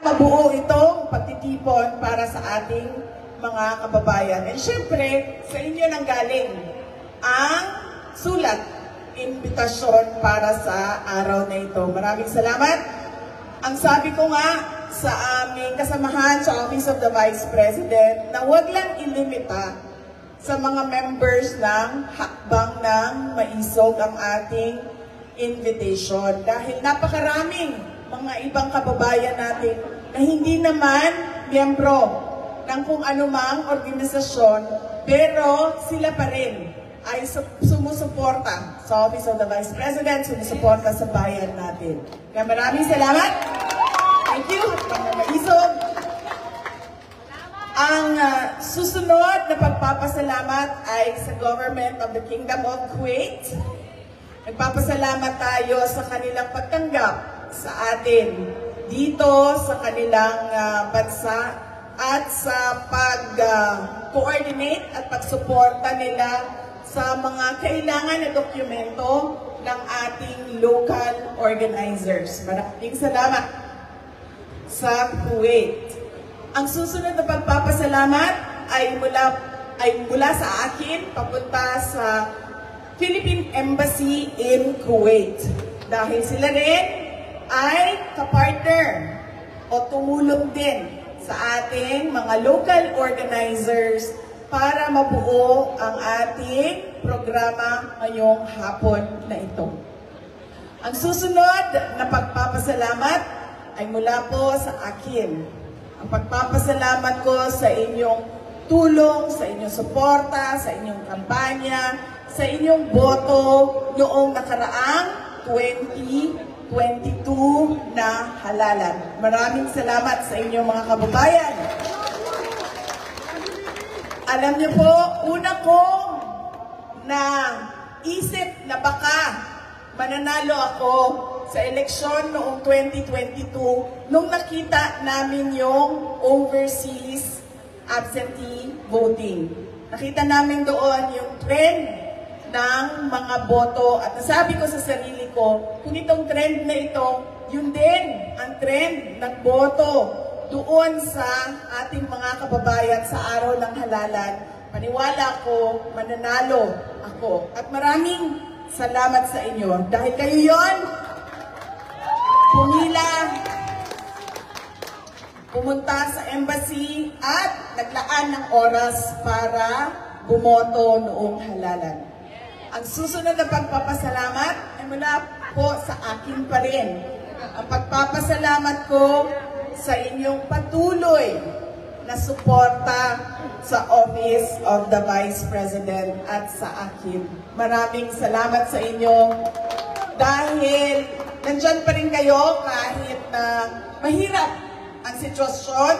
mabuo itong pagtitipon para sa ating mga kababayan. And syempre, sa inyo nang galing ang sulat, imbitasyon para sa araw na ito. Maraming salamat. Ang sabi ko nga sa aming kasamahan sa Office of the Vice President na huwag lang ilimita sa mga members ng hakbang ng maisog ang ating invitation. Dahil napakaraming mga ibang kababayan natin na hindi naman miyembro ng kung anumang organisasyon, pero sila pa rin ay sumusuporta sa Office of the Vice President, sumusuporta sa bayan natin. Kaya maraming salamat. Thank you, mga maisog. Ang susunod na pagpapasalamat ay sa Government of the Kingdom of Kuwait. Nagpapasalamat tayo sa kanilang pagtanggap sa atin dito sa kanilang bansa at sa pag-coordinate at pagsuporta nila sa mga kailangan na dokumento ng ating local organizers. Maraming salamat sa Kuwait. Ang susunod na pagpapasalamat ay mula sa akin papunta sa Philippine Embassy in Kuwait. Dahil sila rin ay kapartner o tumulong din sa ating mga local organizers para mabuo ang ating programa ngayong hapon na ito. Ang susunod na pagpapasalamat ay mula po sa akin. Ang pagpapasalamat ko sa inyong tulong, sa inyong suporta, sa inyong kampanya, sa inyong boto noong nakaraang 2022 na halalan. Maraming salamat sa inyong mga kababayan. Alam niyo po, una kong isip na baka mananalo ako sa eleksyon noong 2022 nung nakita namin yung overseas absentee voting. Nakita namin doon yung trend ng mga boto at nasabi ko sa sarili ko, kung itong trend na ito, yun din ang trend ng boto doon sa ating mga kababayan sa araw ng halalan. Paniwala ko, mananalo ako. At maraming salamat sa inyo. Dahil kayo yon, pumila, pumunta sa embassy at naglaan ng oras para bumoto noong halalan. Ang susunod na pagpapasalamat ay mula po sa akin pa rin. Ang pagpapasalamat ko sa inyong patuloy na suporta sa Office of the Vice President at sa akin. Maraming salamat sa inyo dahil nandyan pa rin kayo kahit na mahirap ang sitwasyon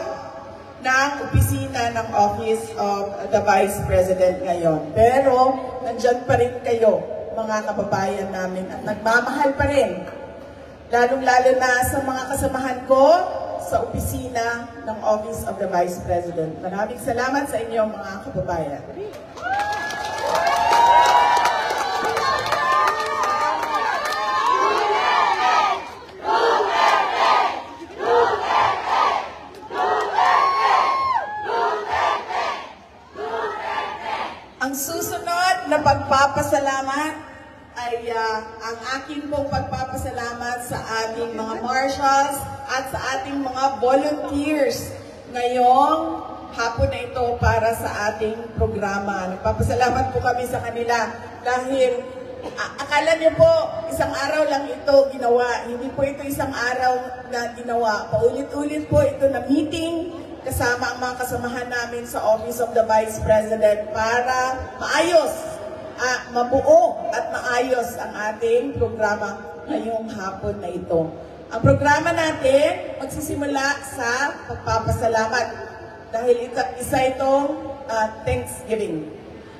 ng opisina ng Office of the Vice President ngayon. Pero nandyan pa rin kayo, mga kababayan namin, at nagmamahal pa rin. Lalong-lalo na sa mga kasamahan ko sa opisina ng Office of the Vice President. Maraming salamat sa inyo, mga kababayan. Ang susunod na pagpapasalamat ay ang aking pong pagpapasalamat sa ating mga marshals at sa ating mga volunteers ngayong hapon na ito para sa ating programa. Nagpapasalamat po kami sa kanila dahil akala niyo po isang araw lang ito ginawa. Hindi po ito isang araw na ginawa. Paulit-ulit po ito na meeting kasama ang mga kasamahan namin sa Office of the Vice President para mabuo at maayos ang ating programa ngayong hapon na ito. Ang programa natin magsisimula sa pagpapasalamat dahil isa itong Thanksgiving.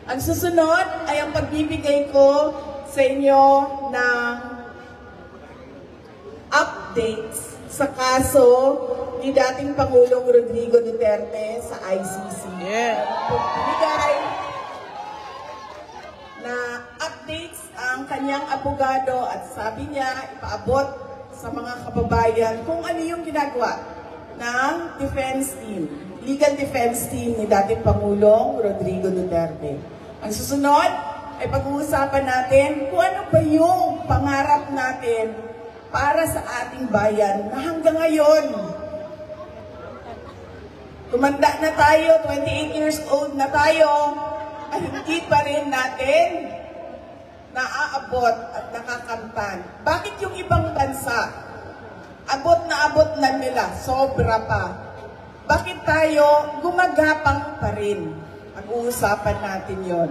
Ang susunod ay ang pagbibigay ko sa inyo ng updates sa kaso ni dating Pangulong Rodrigo Duterte sa ICC. Pagbibigay na updates ang kanyang abogado at sabi niya ipaabot sa mga kababayan kung ano yung ginagawa ng defense team, legal defense team ni dating Pangulong Rodrigo Duterte. Ang susunod ay pag-uusapan natin kung ano ba yung pangarap natin para sa ating bayan na hanggang ngayon, tumanda na tayo, 28 years old na tayo, ay hindi pa rin natin naaabot at nakakamtan. Bakit yung ibang bansa, abot na nila, sobra pa. Bakit tayo gumagapang pa rin? Pag-uusapan natin yon.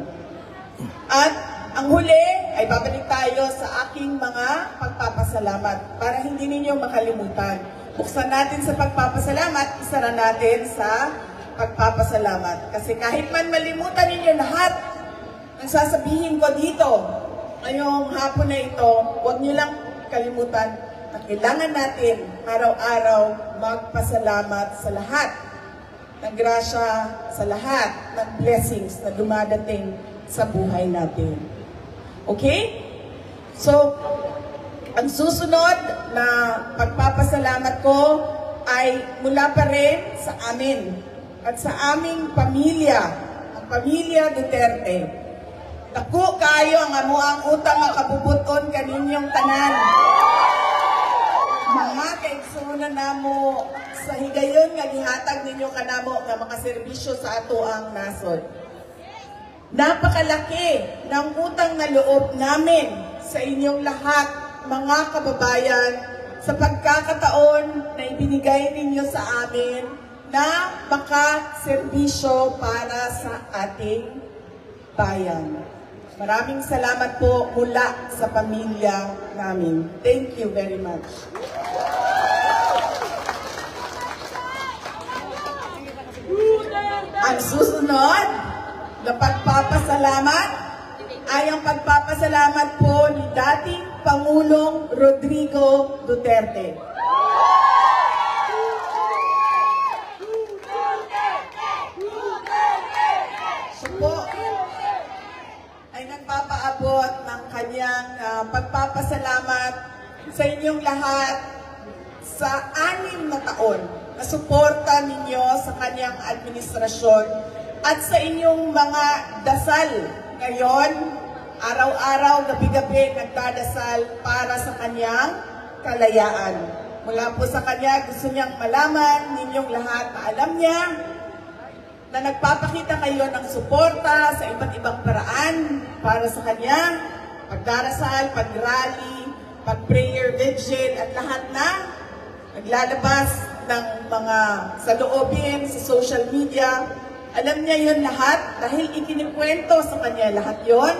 At ang huli ay babalik tayo sa aking mga pagpapasalamat para hindi ninyo makalimutan. Buksan natin sa pagpapasalamat, isara natin sa pagpapasalamat. Kasi kahit man malimutan ninyo lahat ng sasabihin ko dito, ngayong hapon na ito, huwag niyo lang kalimutan na kailangan natin araw-araw magpasalamat sa lahat ng grasya, sa lahat ng blessings na dumadating sa buhay natin. Okay? So, ang susunod na pagpapasalamat ko ay mula pa rin sa amin at sa aming pamilya, ang pamilya Duterte. Dako kayo ang amuang utang nga kabubuton kaninyong tanan. Mga kaigsunan namo sa higayon nga gihatag ninyo kanamo nga mga serbisyo sa ato ang nasod. Napakalaki ng utang na loob namin sa inyong lahat, mga kababayan, sa pagkakataon na ibinigay ninyo sa amin na makaserbisyo para sa ating bayan. Maraming salamat po mula sa pamilya namin. Thank you very much. Ang susunod na pagpapasalamat ay ang pagpapasalamat po ni dating Pangulong Rodrigo Duterte. Siya po ay nagpapaabot ng kanyang pagpapasalamat sa inyong lahat sa 6 na taon na suporta ninyo sa kanyang administrasyon at sa inyong mga dasal ngayon, araw-araw, gabi-gabi, nagdadasal para sa kanyang kalayaan. Mula po sa kanya, gusto niyang malaman ninyong lahat na alam niya na nagpapakita kayo ng suporta sa iba't ibang paraan para sa kanya, pagdarasal, pag-rally, pag-prayer vigil, at lahat na naglalabas ng mga saloobin sa social media. Alam niya yun lahat dahil ikinikwento sa kanya lahat yon,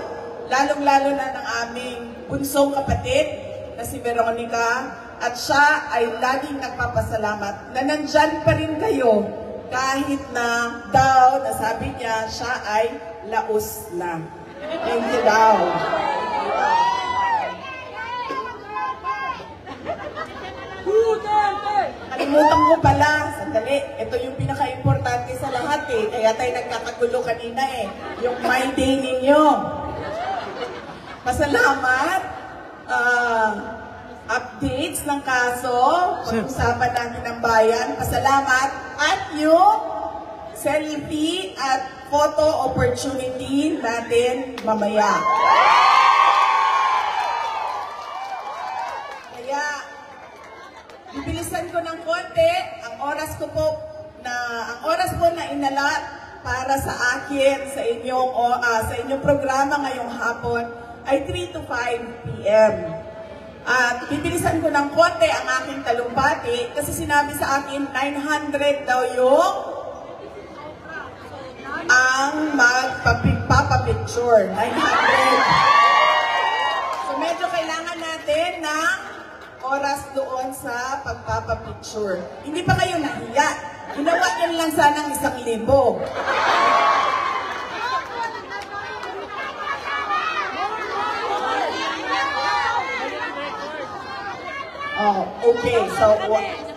lalong-lalo na ng aming bunsong kapatid na si Veronica, at siya ay laging nagpapasalamat na nandyan pa rin kayo kahit na daw, nasabi niya, siya ay laos na. Thank you daw. Kalimutan ko pala, sandali, ito yung pinaka-importante sa lahat kaya tayo nagkakagulo kanina yung My Day ninyo. Pasalamat, updates ng kaso, pag-usapan natin ng bayan, pasalamat, at yung selfie at photo opportunity natin mamaya. Kaya, bibilisan ko ng konti, ang oras po na inalat para sa akin sa inyong programa ngayong hapon ay 3 to 5 p.m. At bibilisan ko ng konti ang aking talumpati kasi sinabi sa akin 900 daw yung ang magpapapicture. 900. So medyo kailangan natin ng oras doon sa pagpapapicture. Hindi pa kayo nahiya. Ginawa nyo lang sanang 1,000. Oh, okay. So,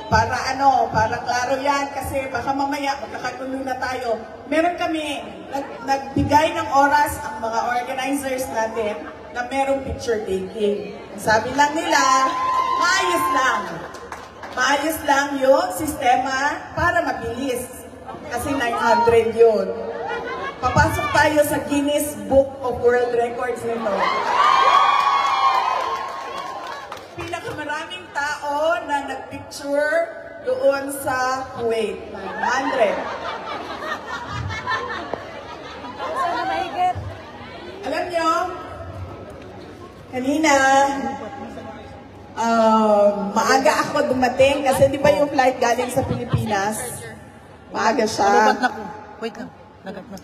para klaro yan kasi baka mamaya magkakagulo na tayo. Meron kami, nagbigay ng oras ang mga organizers natin na merong picture taking. Sabi lang nila, maayos lang. Maayos lang yung sistema para mabilis. Kasi 900 yun. Papasok tayo sa Guinness Book of World Records nito. Pinakamaraming tao na nagpicture doon sa Kuwait. 900. Alam nyo, kanina, maaga ako dumating kasi di ba yung flight galing sa Pilipinas? Maaga siya. Wait lang.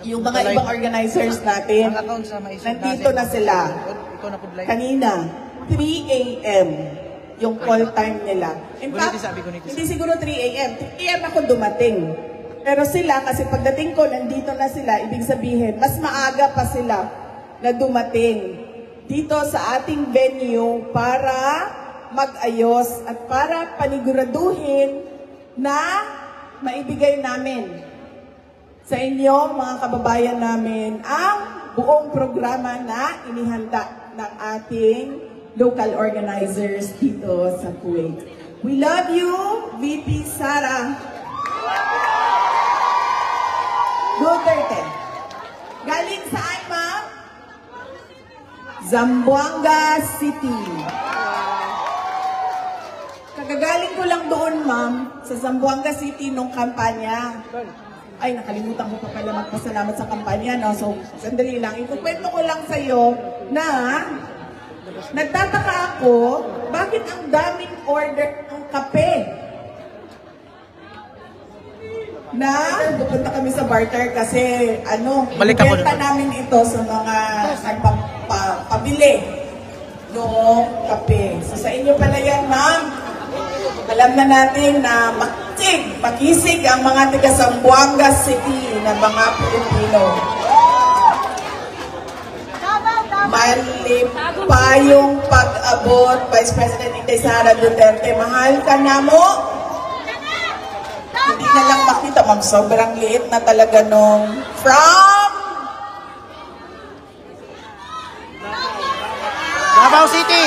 Yung mga ibang organizers natin, nandito na sila. Kanina, 3 a.m. yung call time nila. In fact, hindi siguro 3 a.m. 3 a.m. ako dumating. Pero sila, kasi pagdating ko, nandito na sila, ibig sabihin, mas maaga pa sila na dumating dito sa ating venue para mag-ayos at para paniguraduhin na maibigay namin sa inyo, mga kababayan namin, ang buong programa na inihanda ng ating local organizers dito sa Kuwait. We love you, VP Sara Duterte. Galing saan, ma'am? Zamboanga City. Kagagaling ko lang doon, ma'am, sa Zamboanga City nung kampanya. Ay, nakalimutan ko pa pala magpasalamat sa kampanya, no? So, sandali lang. Ikukwento ko lang sa'yo na nagtataka ako, bakit ang daming order ng kape? Na, pupunta kami sa barter kasi, benta namin ito sa mga nagpapabili ng kape. So, sa inyo pala yan, ma'am. Alam na natin na makisig ang mga taga Zamboanga City na mga Pilipino. Mali pa yung pag-abot, Vice President Inday Sara Duterte. Mahal ka na mo? Hindi na lang makita, ma'am. Sobrang liit na talaga nung from Davao City!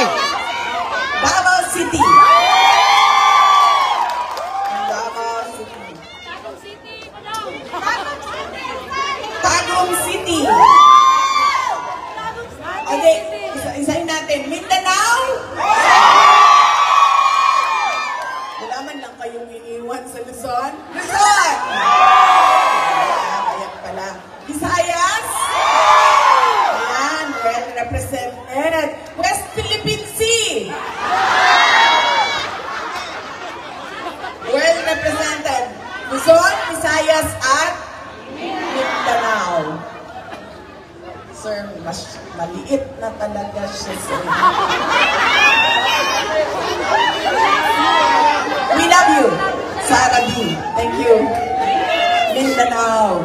Davao City! Tagum City. Okay, isahin natin. Mindanao? Wala man lang kayong iniwan sa Luzon. Luzon! Ayan pala. Visayas? Ayan, well represented. West Philippine Sea? Well represented. Luzon, Visayas, at Mindanao. Sir, mas maliit na talaga siya, sir. We love you, Sara B. Thank you. Mindanao.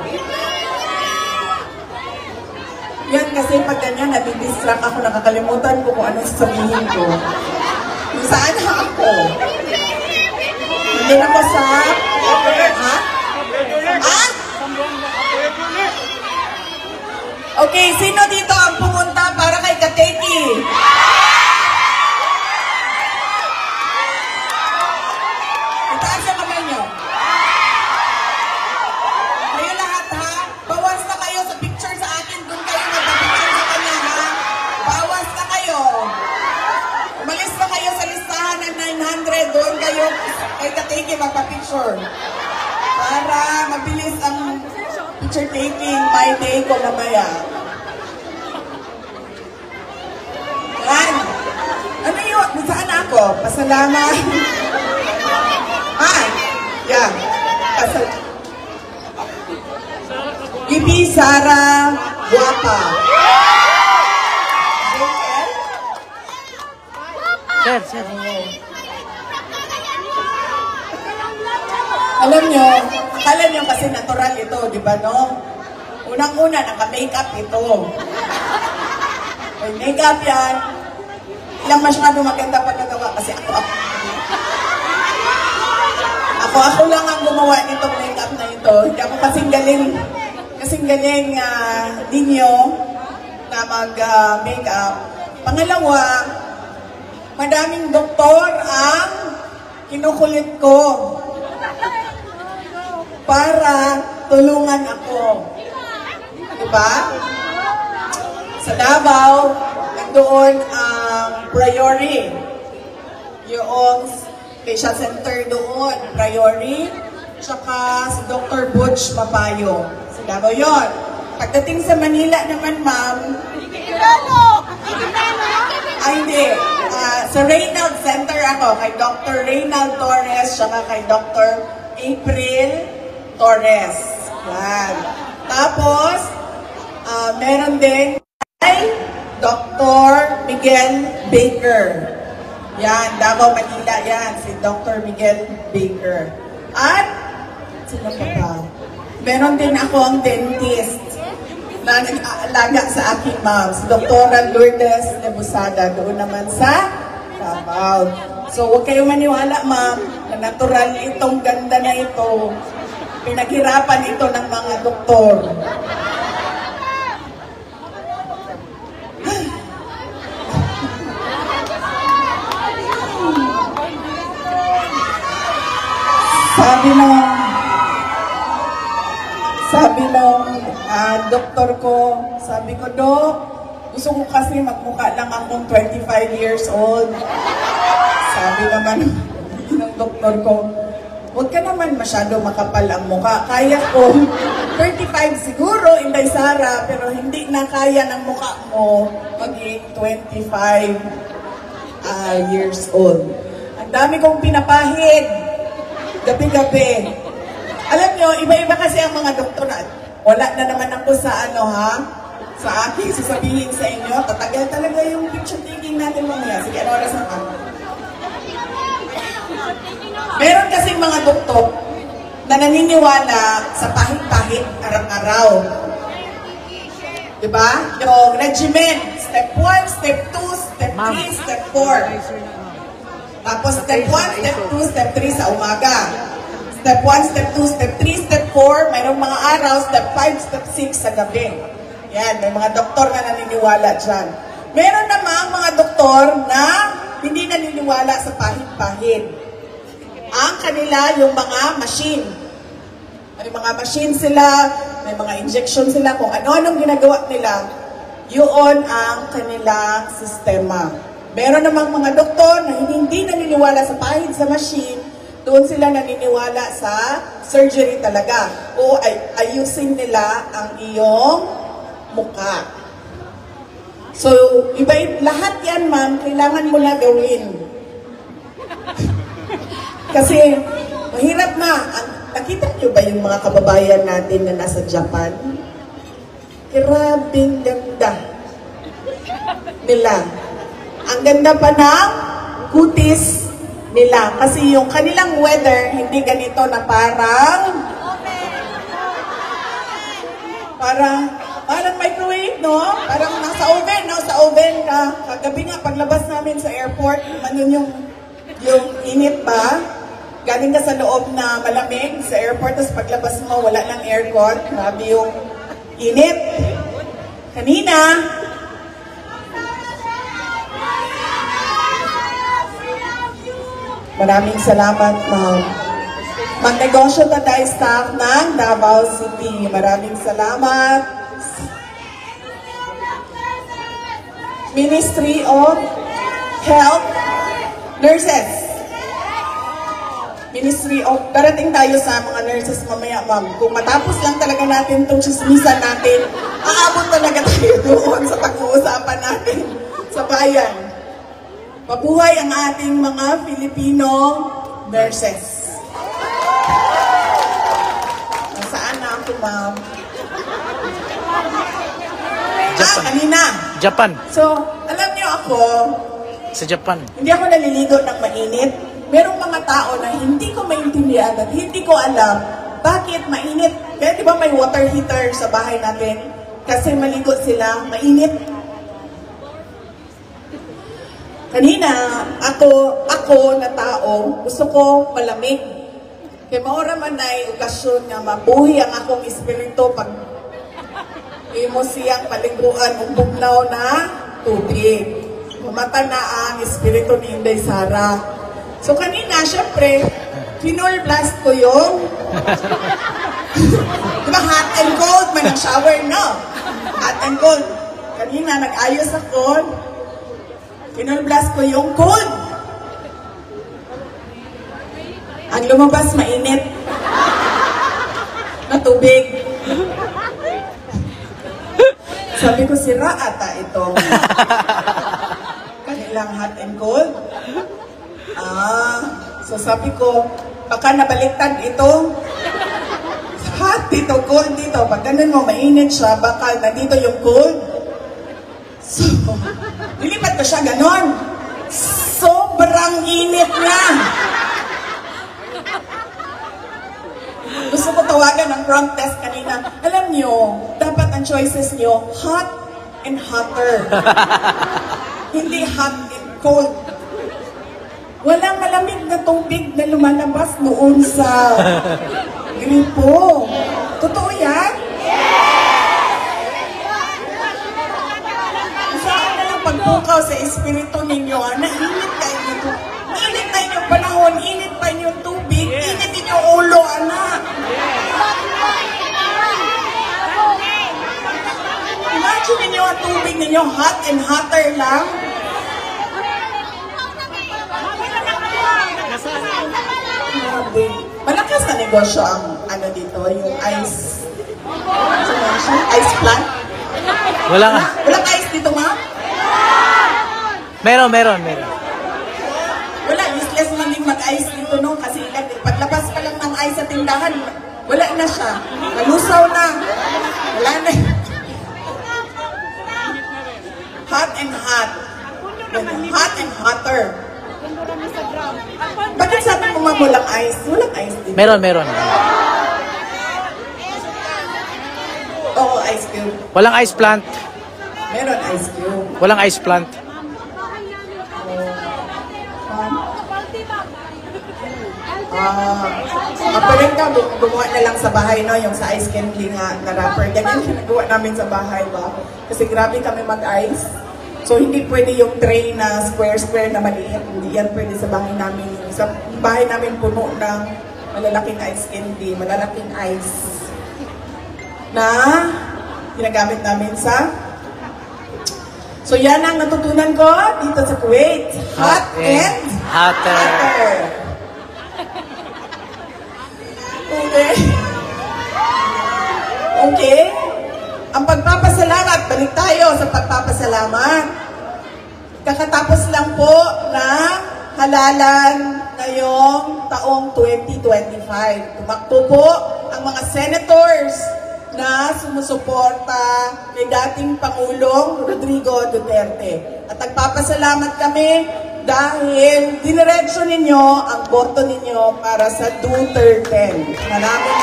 Yan kasi pag ganyan, nadidistract ako, nakakalimutan ko kung anong sasabihin ko. Kung saan ako? Hindi ako sa... Ha? Ha? Okay, sino dito ang pumunta para kay Kateki? Itaas ang kamay nyo. Kayo lahat, ha? Bawas na kayo sa picture sa akin. Doon kayo magpa-picture sa kanya, ha? Bawas na kayo. Umalis na kayo sa listahan ng 900. Doon kayo kay Kateki magpa-picture. Para mabilis ang picture taking, my day ko mamaya. Yan. Ano yun? Saan ako? Pasalamat. Hi. Yeah. Bibi Sara Guapa. Sir. Alam nyo, akala nyo kasi natural ito, di ba, no? Unang-una, naka-makeup ito. May makeup yan. Ilang masyado maganda pagkagawa kasi ako lang ang gumawa nitong makeup na ito. Hindi ako kasing galing ninyo na mag-makeup. Pangalawa, madaming doktor ang kinukulit ko para tulungan ako. Diba? Sa Davao, nandoon ang Priori. Yung patient center doon, Priori. Tsaka si Dr. Butch Mapayo. Sa Davao yun. Pagdating sa Manila naman, ma'am, hindi. Sa Reynald Center ako, kay Dr. Reynald Torres, tsaka kay Dr. April Torres. Yan. Tapos, meron din kay Dr. Miguel Baker. Yan, Davao, Manila, yan. Si Dr. Miguel Baker. At, sino pa ba? Meron din ako ang dentist na nag-aalaga sa aking mom, si Dr. Lourdes Nebusada, doon naman sa Davao. So, huwag kayong maniwala, ma'am, na natural itong ganda na ito. Pinaghirapan ito ng mga doktor. Sabi ng doktor ko, sabi ko, Dok, gusto ko kasi magmukha lang akong 25 years old. Sabi naman ng doktor ko, huwag ka naman masyado makapal ang mukha. Kaya ko, 35 siguro, Inday Sara, pero hindi na kaya ng mukha mo maging 25 years old. Ang dami kong pinapahid, gabi-gabi. Alam nyo, iba-iba kasi ang mga doktor. Wala na naman ako sa sa aking sasabihin sa inyo. Tatagal talaga yung picture taking natin mamaya. Sige, ano oras na ka? Meron kasing mga doktor na naniniwala sa pahit-pahit araw-araw. Diba? Yung regimen, step 1, step 2, step 3, step 4. Tapos step 1, step 2, step 3 sa umaga. Step 1, step 2, step 3, step 4, mayroong mga araw, step 5, step 6 sa gabi. Yan, may mga doktor na naniniwala dyan. Meron namang mga doktor na hindi naniniwala sa pahit-pahit. Ang kanila, yung mga machine. May mga machine sila, may mga injection sila, kung ano-anong ginagawa nila, yun ang kanilang sistema. Meron namang mga doktor na hindi naniniwala sa pahit sa machine, doon sila naniniwala sa surgery talaga. O ayusin nila ang iyong mukha. So, lahat yan, ma'am, kailangan mo na gawin. Kasi, mahirap na. Nakita niyo ba yung mga kababayan natin na nasa Japan? Grabing ganda nila. Ang ganda pa ng kutis nila. Kasi yung kanilang weather, hindi ganito na parang microwave, no? Parang nasa oven ka. Kagabi nga, paglabas namin sa airport, yung init ba? Galing ka sa loob na malamig sa airport, tapos paglabas mo, wala ng aircon. Grabe yung init. Kanina, maraming salamat, ma'am. Magnegosyo na tayo staff ng Davao City. Maraming salamat. Ministry of Health, Nurses. Ministry of, darating tayo sa mga nurses mamaya, ma'am. Kung matapos lang talaga natin itong chismisan natin, aabot talaga tayo doon sa pag-uusapan natin sa bayan. Mabuhay ang ating mga Filipino nurses. Nasaan na ako, ma'am? Japan. Kanina. Japan. So, alam niyo ako, Sa Japan. hindi ako naliligo ng mainit. Merong mga tao na hindi ko maintindihan at hindi ko alam bakit mainit. Kaya di ba may water heater sa bahay natin? Kasi maligo sila, mainit. Kanina, ako na tao, gusto ko malamig. Kaya maura man ay okasyon nga mabuhi ang akong espiritu pag imo siyang paliguan ng bugnaw na tubig. Mamata na ang espiritu ni Inday Sara. So kanina, syempre, pinol blast ko yung diba hot and cold man ang shower, no? Hot and cold. Kanina, nag-ayos ako. Pinol blast ko yung cold. Ang lumabas, mainit na tubig. Sabi ko, sira ata itong kanilang hot and cold. So sabi ko, baka nabaliktad ito. Hot dito, cold dito. Pag ganun mo, mainit siya, baka nandito yung cold. So, nilipat ko siya ganon. Sobrang init na. Gusto ko tawagan ng front desk kanina. Alam nyo, dapat ang choices nyo, hot and hotter. Hindi hot and cold. Walang malamig na tubig na lumalabas noon sa gripo. Totoo yan? Saan na lang pagpukaw sa espiritu ninyo, init kayo nito. Init na inyong panahon, init pa inyong tubig, init inyong ulo, anak. Imagine ninyo ang tubig ninyo, hot and hotter lang. Malakas na negosyo ang ano dito, yung ice. Ice plant? Walang ice dito, ma'am? Meron. Wala, useless man din mag-ice dito, no? Kasi paglabas pa lang ng ice sa tindahan, wala na siya. Nalusaw na. Wala na. Hot and hot. Hot and hotter. Bakit sabi mo ma'am walang ice? Walang ice dito. Meron. Oo, ice cube. Walang ice plant. Meron ice cube. Walang ice plant. Pwede ka gumawa na lang sa bahay, no? Yung sa ice candy na wrapper. Ganyan ginagawa namin sa bahay ba? Kasi grabe kami mag-ice. So, hindi pwede yung tray na square na maliit. Hindi yan pwede sa bahay namin. Sa bahay namin puno ng malalaking ice candy, malalaking ice na ginagamit namin sa... So, yan ang natutunan ko dito sa Kuwait. Hot and hotter. Okay. Ang pagpapasalamat, balik tayo sa pagpapasalamat. Kakatapos lang po na halalan ngayong taong 2025. Tumakbo po ang mga senators na sumusuporta kay dating Pangulong Rodrigo Duterte. At nagpapasalamat kami dahil diniretso ninyo ang boto ninyo para sa Duterte. Maraming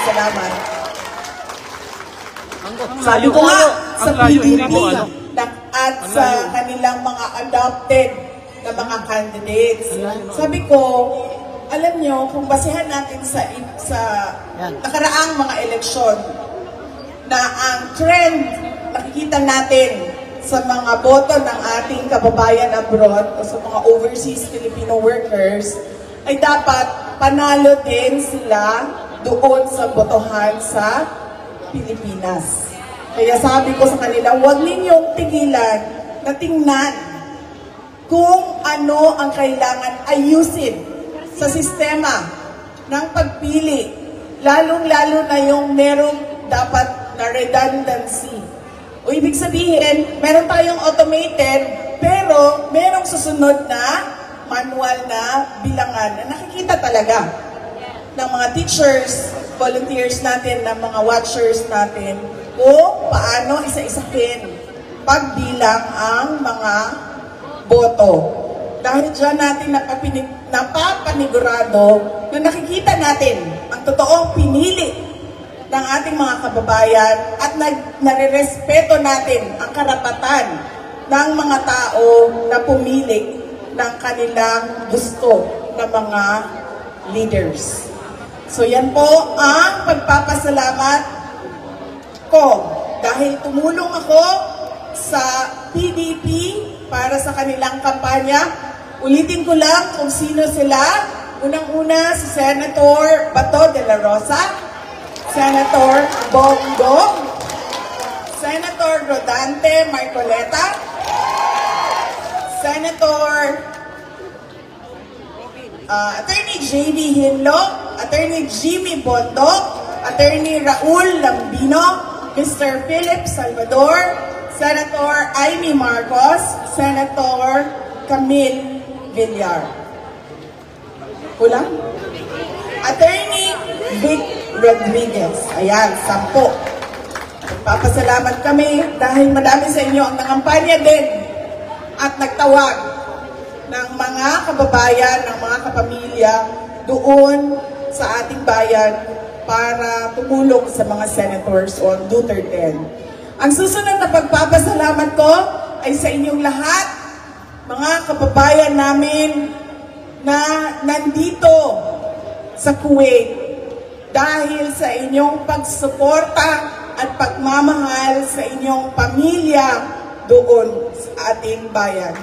salamat. Sabi ko nga sa PDP at sa kanilang mga adopted na mga candidates. Sabi ko, alam nyo, kung basehan natin sa nakaraang mga eleksyon, na ang trend nakikita natin sa mga boto ng ating kababayan abroad o sa mga overseas Filipino workers, ay dapat panalo din sila doon sa botohan sa Pilipinas. Kaya sabi ko sa kanila, huwag ninyong tigilan na tingnan kung ano ang kailangan ayusin sa sistema ng pagpili, lalong-lalo na yung merong dapat na redundancy. O ibig sabihin, meron tayong automated, pero merong susunod na manual na bilangan na nakikita talaga ng mga teachers, volunteers natin, ng mga watchers natin, kung paano isa-isahin pagbilang ang mga boto. Dahil dyan natin napapanigurado na nakikita natin ang totoong pinili ng ating mga kababayan at nare-respeto natin ang karapatan ng mga tao na pumili ng kanilang gusto na mga leaders. So yan po ang pagpapasalamat ko dahil tumulong ako sa PDP para sa kanilang kampanya Ulitin ko lang kung sino sila. Unang-una, si Senator Bato de la Rosa, Senator Bongo, Senator Rodante Marcoleta, Senator Attorney J.D. Hinlo, Attorney Jimmy Bondo, Attorney Raul Lambino, Mr. Philip Salvador, Senator Amy Marcos, Senator Camille Villar. Kulang? Attorney Vic Rodriguez. Ayan, 10. Papasalamat kami dahil madami sa inyo ang nangampanya din at nagtawag ng mga kababayan, ng mga kapamilya doon sa ating bayan para tumulong sa mga senators on Duterte. Ang susunod na pagpapasalamat ko ay sa inyong lahat, mga kababayan namin na nandito sa Kuwait dahil sa inyong pagsuporta at pagmamahal sa inyong pamilya doon sa ating bayan.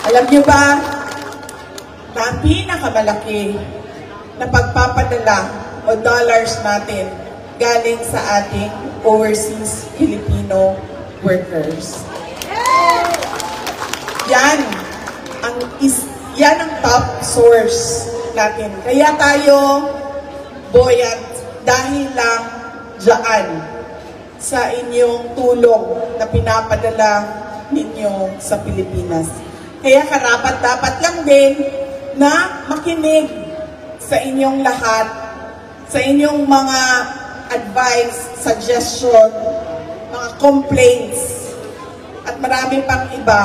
Alam niyo ba na pinakamalaki na pagpapadala o dollars natin galing sa ating overseas Filipino workers? Yan ang top source natin. Kaya tayo buoyant dahil lang dyan sa inyong tulong na pinapadala ninyo sa Pilipinas. Kaya karapat-dapat lang din na makinig sa inyong lahat, sa inyong mga advice, suggestion, mga complaints, at marami pang iba.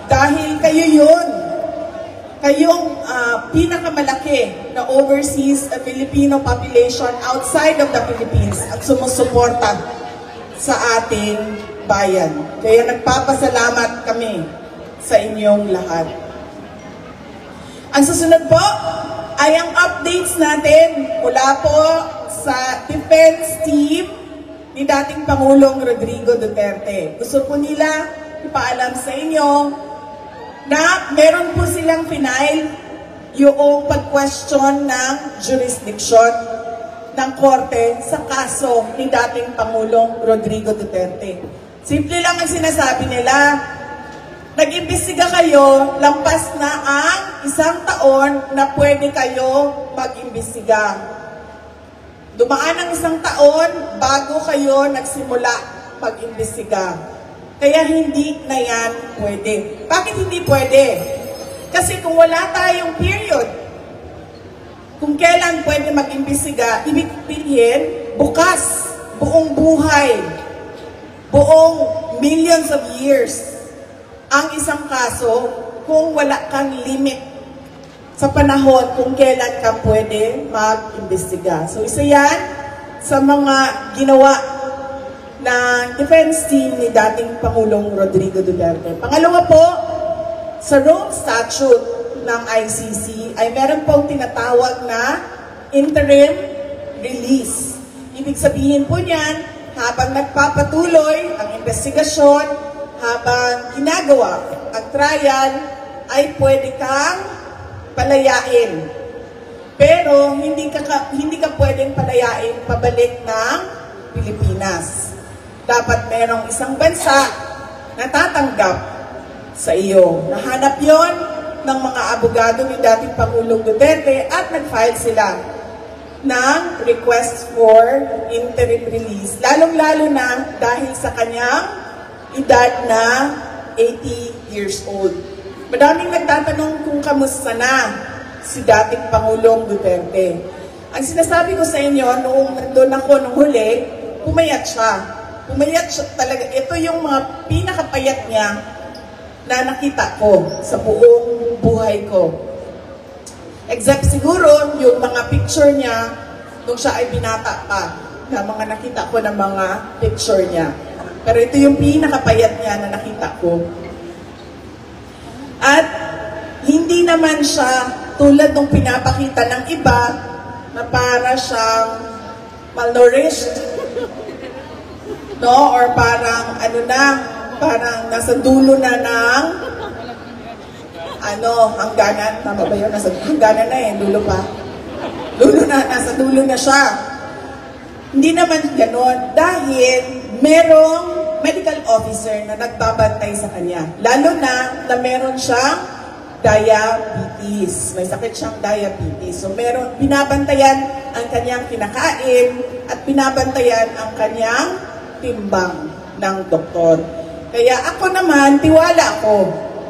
Dahil kayo yun, kayong pinakamalaki na overseas Filipino population outside of the Philippines at sumusuporta sa ating bayan. Kaya nagpapasalamat kami sa inyong lahat. Ang susunod po ay ang updates natin mula po sa defense team ni dating Pangulong Rodrigo Duterte. Gusto po nila ipaalam sa inyo na meron po silang final yung pag-question ng jurisdiction ng korte sa kaso ni dating Pangulong Rodrigo Duterte. Simple lang ang sinasabi nila, nag-imbestiga kayo, lampas na ang 1 taon na pwede kayo mag-imbestiga. Dumaan ang 1 taon bago kayo nagsimula mag-imbestiga. Kaya hindi na yan pwede. Bakit hindi pwede? Kasi kung wala tayong period, kung kailan pwede mag-imbestiga, ibig sabihin, bukas, buong buhay, buong millions of years, ang isang kaso kung wala kang limit sa panahon kung kailan ka pwede mag-imbestiga. So isa yan sa mga ginawa ng defense team ni dating Pangulong Rodrigo Duterte. Pangalawa po, sa Rome Statute ng ICC ay meron pong tinatawag na interim release. Ibig sabihin po niyan, habang nagpapatuloy ang investigasyon, habang ginagawa ang trial, ay pwede kang palayain. Pero hindi ka pwedeng palayain pabalik ng Pilipinas. Dapat merong isang bansa na tatanggap sa iyo. Nahanap yon ng mga abogado ni dating Pangulong Duterte at nag-file sila ng request for interim release. Lalong-lalo na dahil sa kanyang edad na 80 years old. Madaming nagtatanong kung kamusta na si dating Pangulong Duterte. Ang sinasabi ko sa inyo, noong nandun ako nung huli, pumayat siya. Pumayat siya talaga. Ito yung mga pinakapayat niya na nakita ko sa buong buhay ko. Except siguro yung mga picture niya nung siya ay binata pa, na mga nakita ko na mga picture niya. Pero ito yung pinakapayat niya na nakita ko. At hindi naman siya tulad ng pinapakita ng iba na para siyang malnourished, no? Or parang ano na, parang nasa dulo na ng hangganan. Tama ba yun? Nasa hangganan na dulo pa. Nasa dulo na siya. Hindi naman gano'n dahil merong medical officer na nagbabantay sa kanya. Lalo na meron siyang diabetes. May sakit siyang diabetes. So binabantayan ang kanyang kinakain at binabantayan ang kanyang timbang ng doktor. Kaya ako naman, tiwala ako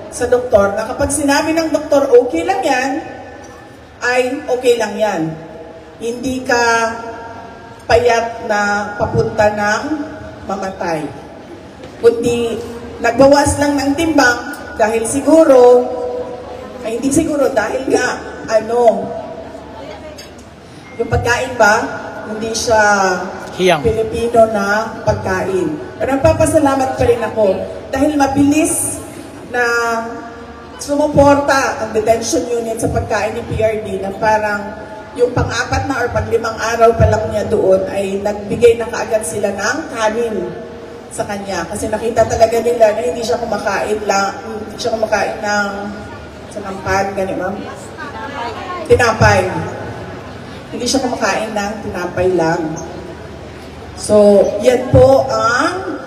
sa doktor na kapag sinabi ng doktor, okay lang yan, ay okay lang yan. Hindi ka payat na papunta ng mamatay. Kundi nagbawas lang ng timbang dahil siguro, hindi siguro, dahil nga, yung pagkain ba, hindi siya Hiyang. Pilipino na pagkain. Pero nagpapasalamat pa rin ako dahil mabilis na sumuporta ang detention unit sa pagkain ni PRD na parang yung pang-4 na or pang-5 araw pa lang niya doon ay nagbigay na kaagad sila ng kanin sa kanya. Kasi nakita talaga nila na hindi siya kumakain ng sanampan, gani ma'am? Tinapay. Hindi siya kumakain ng tinapay lang. So, yan po ang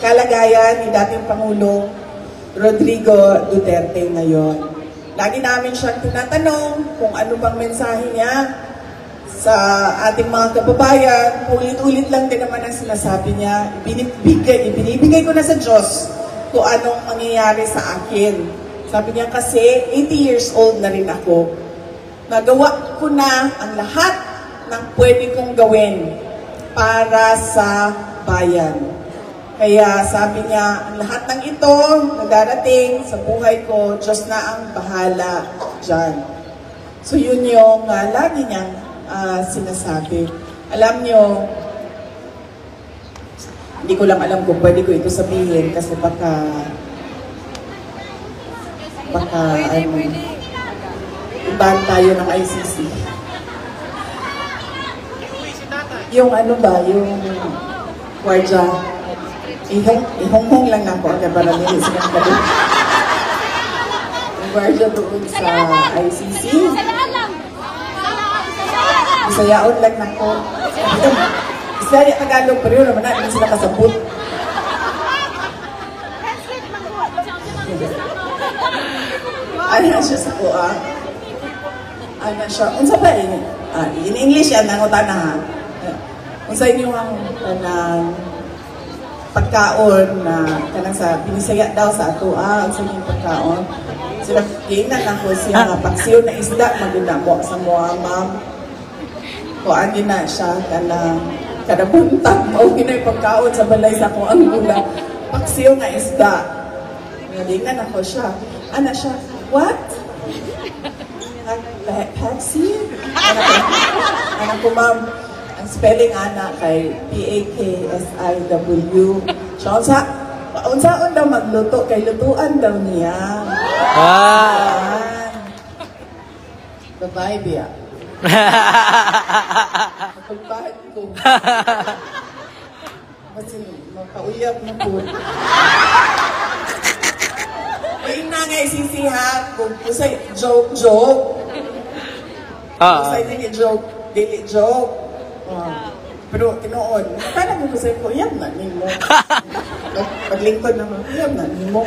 kalagayan ni dating Pangulong Rodrigo Duterte ngayon. Lagi namin siyang tinatanong kung ano bang mensahe niya sa ating mga kababayan. Ulit-ulit lang din naman ang sinasabi niya. Ibinibigay ko na sa Diyos kung anong mangyayari sa akin. Sabi niya kasi, 80 years old na rin ako. Nagawa ko na ang lahat ng pwede kong gawin para sa bayan. Kaya sabi niya, ang lahat ng ito na darating sa buhay ko, Diyos na ang bahala dyan. So yun yung lagi niyang sinasabi. Alam niyo, hindi ko lang alam kung pwede ko ito sabihin kasi baka iban tayo ng ICC. Yung yung gwardya, ihonghong lang ako, para nili silang galing. Yung gwardya doon sa ICC. Isayaon lang ako. Isaya Tagalog, pero yun naman na, hindi sila kasabot. Ano siya sa kuha? Ano siya? Unsa ba in English yan, nangutan na ha. Unsa inyo ang pagkaon na kanang sa binisaya daw sa ato unsa yung pagkaon. Sila giingnan ako siya nga paksiw na isda maganda mo sa mga ma'am. Kuan din na siya kada buntag mao ginay pagkaon sa balay sa ko ang gula. Paksiw na isda. Giingnan ako siya. Ana siya, what? Paksiw? Anak ko ma'am. Ang spelling ana kay P-A-K-S-I-W. So, unsaon daw magluto, kay lutuan daw niya. Babae biya. Pagpahit ko. Kasi makauyap na po. Ayun na nga isisihan kung kusay joke. Kusay nili joke, dili joke. Pero tinoon, parang mo kasi ko, yan na, nimo. Paglingkod naman, yan na, nimo.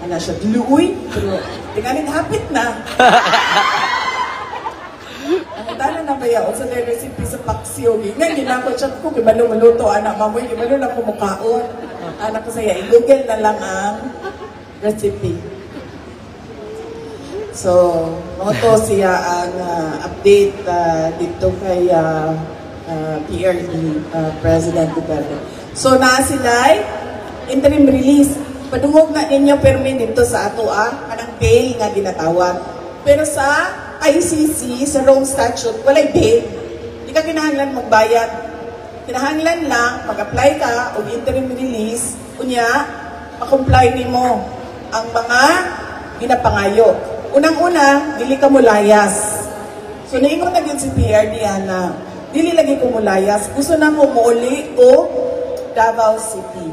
Ano siya, diluoy, pero tingaling hapit na. Ang tanan na kaya, o sa recipe sa paksiyo, nga, ginakot siya ko, gimalo maluto, anak, mamoy, gimalo lang kumukaon. Anak ko saya, i-google na lang ang recipe. So, to siya ang update dito kay PRD, President Duterte. So, na sila interim release. Padungog na ninyo permi dito sa ato kanang bail nga ginatawag. Pero sa ICC, sa Rome Statute, walay bail. Di ka kinahanglan magbayad. Kinahanglan lang, mag-apply ka o interim release, kunya, makomply nimo ang mga ginapangayo. Unang-una, dili ka mulayas. So, naingon na yun si PRD na dili lagi ko mulayas. Gusto na mo muuli o Davao City.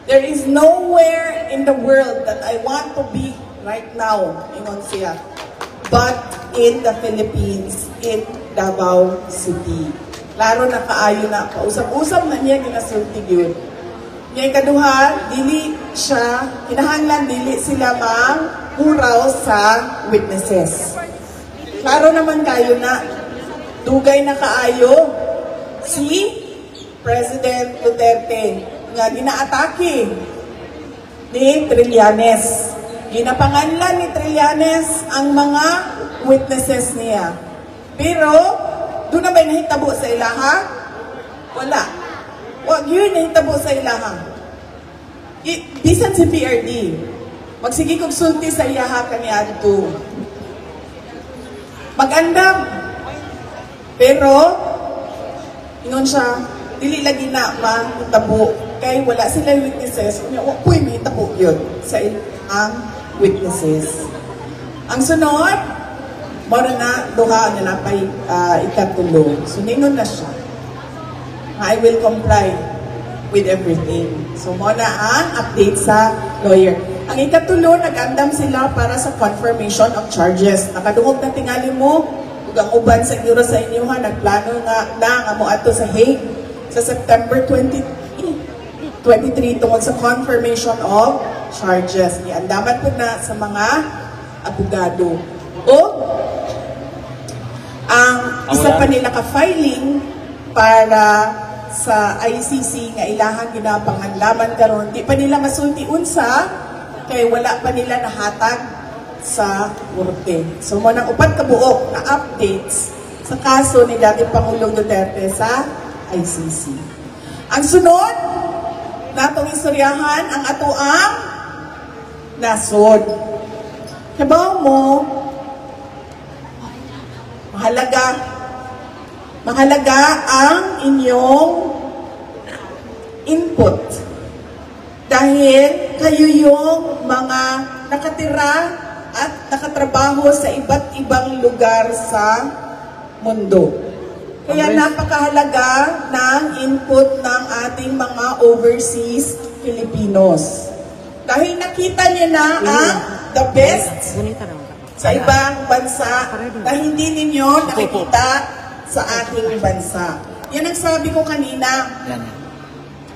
There is nowhere in the world that I want to be right now, ingon siya. But in the Philippines, in Davao City. Klaro na kaayo na, kausap-usap na niya, ginasulti yun. Ngayon kaduha, dili siya, kinahanglan dili sila manghuraw sa witnesses. Klaro naman kayo na, dugay na kaayo si President Duterte nga ginaatake ni Trillanes. Ginapanganlan ni Trillanes ang mga witnesses niya. Pero, doon na ba nahitabo sa ilaha? Wala. Wag yun nahitabo sa ilaha. Bisan si PRD, magsige kong sulti sa ilaha kaniya dito. Mag-andam. Pero, ingon siya, dili lagi na mahitabo. Kaya wala sila witnesses. Uy, mahitabo yun sa ilang witnesses. Ang sunod, mara na, duha na napay ikatulo. So, ningon na siya. I will comply with everything. So, muna ang update sa lawyer. Ang ikatulo, nag-andam sila para sa confirmation of charges. Nakadungog na tingali mo, ug ang uban sa siguro sa inyo ha, nagplano nga mo ato sa Hague sa September 23 tungkol sa confirmation of charges. Iandaman po na sa mga abogado. O, ang isa pa nila ka-filing para sa ICC nga ilahang ginapanganlaman karon, di pa nila masulti unsa kay wala pa nila nahatag sa korte. So mo nang upat ka buok na updates sa kaso ni dating Pangulong Duterte sa ICC. Ang sunod natong istoryahan ang atoang nasod. Kabaw mo, mahalaga ang inyong input dahil kayo yung mga nakatira at nakatrabaho sa iba't ibang lugar sa mundo. Kaya napakahalaga ng input ng ating mga overseas Filipinos. Dahil nakita niyo na ang the best sa ibang bansa na hindi ninyo nakikita sa ating bansa. Yan ang sabi ko kanina.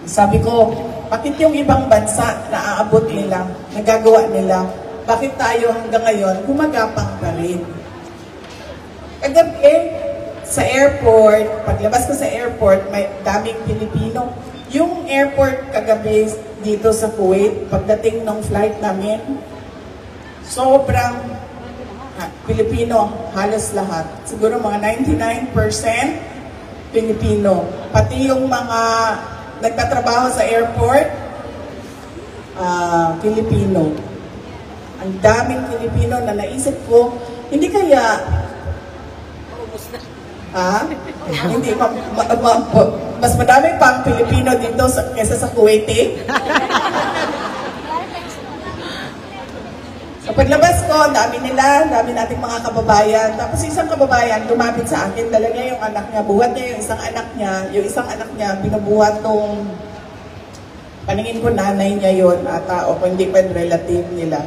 Sabi ko, bakit yung ibang bansa na aabot nila, nagagawa nila, bakit tayo hanggang ngayon gumagapang pa rin? Kagabi, sa airport, paglabas ko sa airport, may daming Pilipino. Yung airport kagabi dito sa Kuwait, pagdating ng flight namin, sobrang Pilipino, halos lahat. Siguro mga 99% Pilipino. Pati yung mga nagtatrabaho sa airport, Pilipino. Ang daming Pilipino na naisip ko, hindi kaya, hindi, mas madami pang Pilipino dito kaysa sa Kuwait eh. So paglabas ko, dami nating mga kababayan. Tapos isang kababayan, lumapit sa akin, dala niya yung anak niya, buhat niya yung isang anak niya, binubuhat tong, paningin ko nanay niya yun, ata, o kung hindi pa relative nila,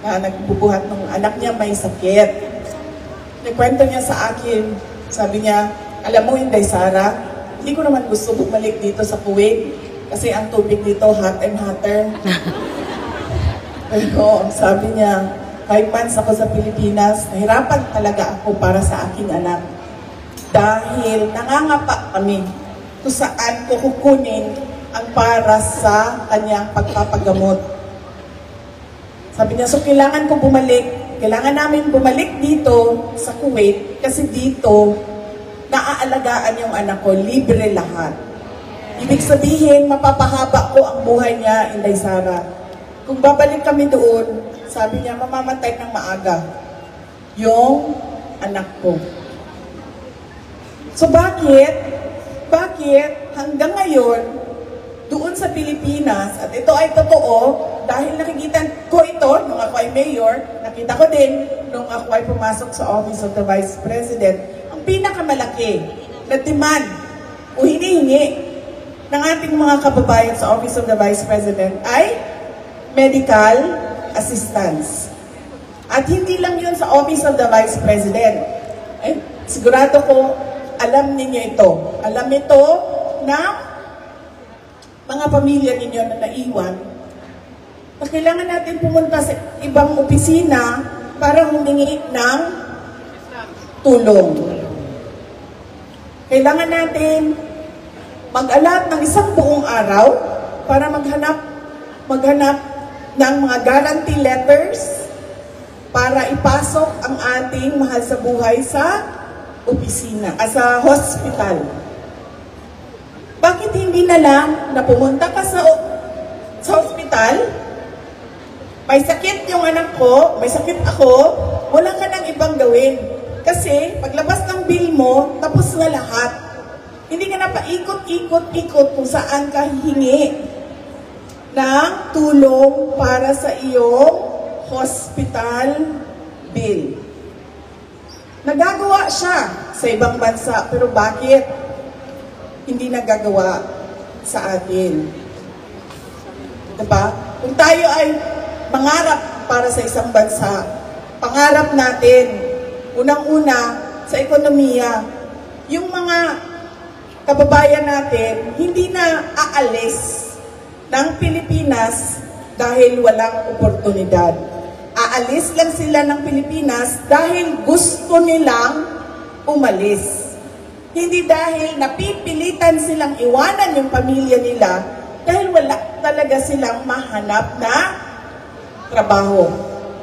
na nagbubuhat ng anak niya may sakit. Nagkwento niya sa akin, sabi niya, alam mo Inday Sara, hindi ko naman gusto bumalik dito sa Kuwait, kasi ang tubig dito hot and hotter. Pero sabi niya, 5 months ako sa Pilipinas, nahirapan talaga ako para sa aking anak. Dahil nangangapa kami kung saan ko kukunin ang para sa kanyang pagpapagamot. Sabi niya, so kailangan namin bumalik dito sa Kuwait kasi dito naaalagaan yung anak ko, libre lahat. Ibig sabihin, mapapahaba ko ang buhay niya, Inday Sara. Kung babalik kami doon, sabi niya, mamamatay ng maaga yung anak ko. So bakit hanggang ngayon, doon sa Pilipinas, at ito ay totoo, dahil nakikita ko ito nung ako ay mayor, nakita ko din nung ako ay pumasok sa Office of the Vice President, ang pinakamalaki na demand o hinihingi ng ating mga kababayan sa Office of the Vice President ay medical assistance. At hindi lang yun sa Office of the Vice President. Sigurado ko, alam ninyo ito. Alam ito ng mga pamilya ninyo na naiwan, na kailangan natin pumunta sa ibang opisina para humingi ng tulong. Kailangan natin mag-alat ng isang buong araw para maghanap ng mga guarantee letters para ipasok ang ating mahal sa buhay sa opisina, sa hospital. Bakit hindi na lang na pumunta ka sa hospital, may sakit yung anak ko, may sakit ako, wala ka nang ibang gawin. Kasi paglabas ng bill mo, tapos na lahat. Hindi ka na paikot-ikot-ikot kung saan ka hihingi ng tulong para sa iyong hospital bill. Nagagawa siya sa ibang bansa, pero bakit hindi nagagawa sa atin? Diba? Kung tayo ay mangarap para sa isang bansa, pangarap natin, unang-una, sa ekonomiya, yung mga kababayan natin, hindi na aalis ng Pilipinas dahil walang oportunidad. Aalis lang sila ng Pilipinas dahil gusto nilang umalis. Hindi dahil napipilitan silang iwanan yung pamilya nila dahil wala talaga silang mahanap na trabaho.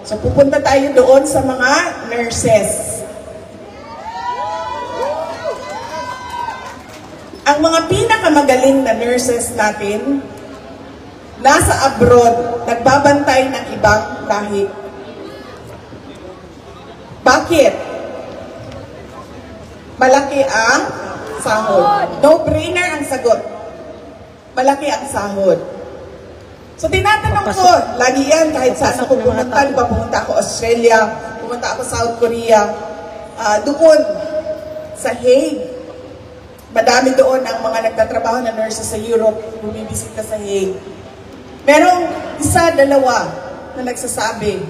So pupunta tayo doon sa mga nurses. Ang mga pinakamagaling na nurses natin, nasa abroad, nagbabantay ng ibang lahi. Bakit? Malaki ang sahod. No-brainer ang sagot. Malaki ang sahod. So tinatanong ko, lagi yan kahit saan ako pumunta, di ba pumunta ako Australia, pumunta ako South Korea, doon sa Hague. Madami doon ang mga nagtatrabaho na nurses sa Europe, bumibisita sa Hague. Merong isa, dalawa na nagsasabi,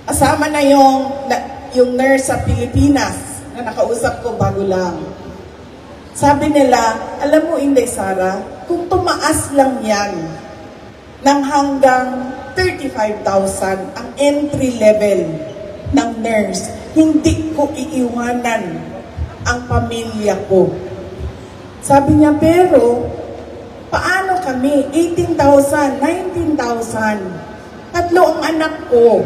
asama na yung nurse sa Pilipinas na nakausap ko bago lang. Sabi nila, alam mo Inday Sara, kung tumaas lang yan ng hanggang 35,000 ang entry level ng nurse, hindi ko iiwanan ang pamilya ko. Sabi niya, pero paano kami? 18,000, 19,000. Tatlo ang anak ko.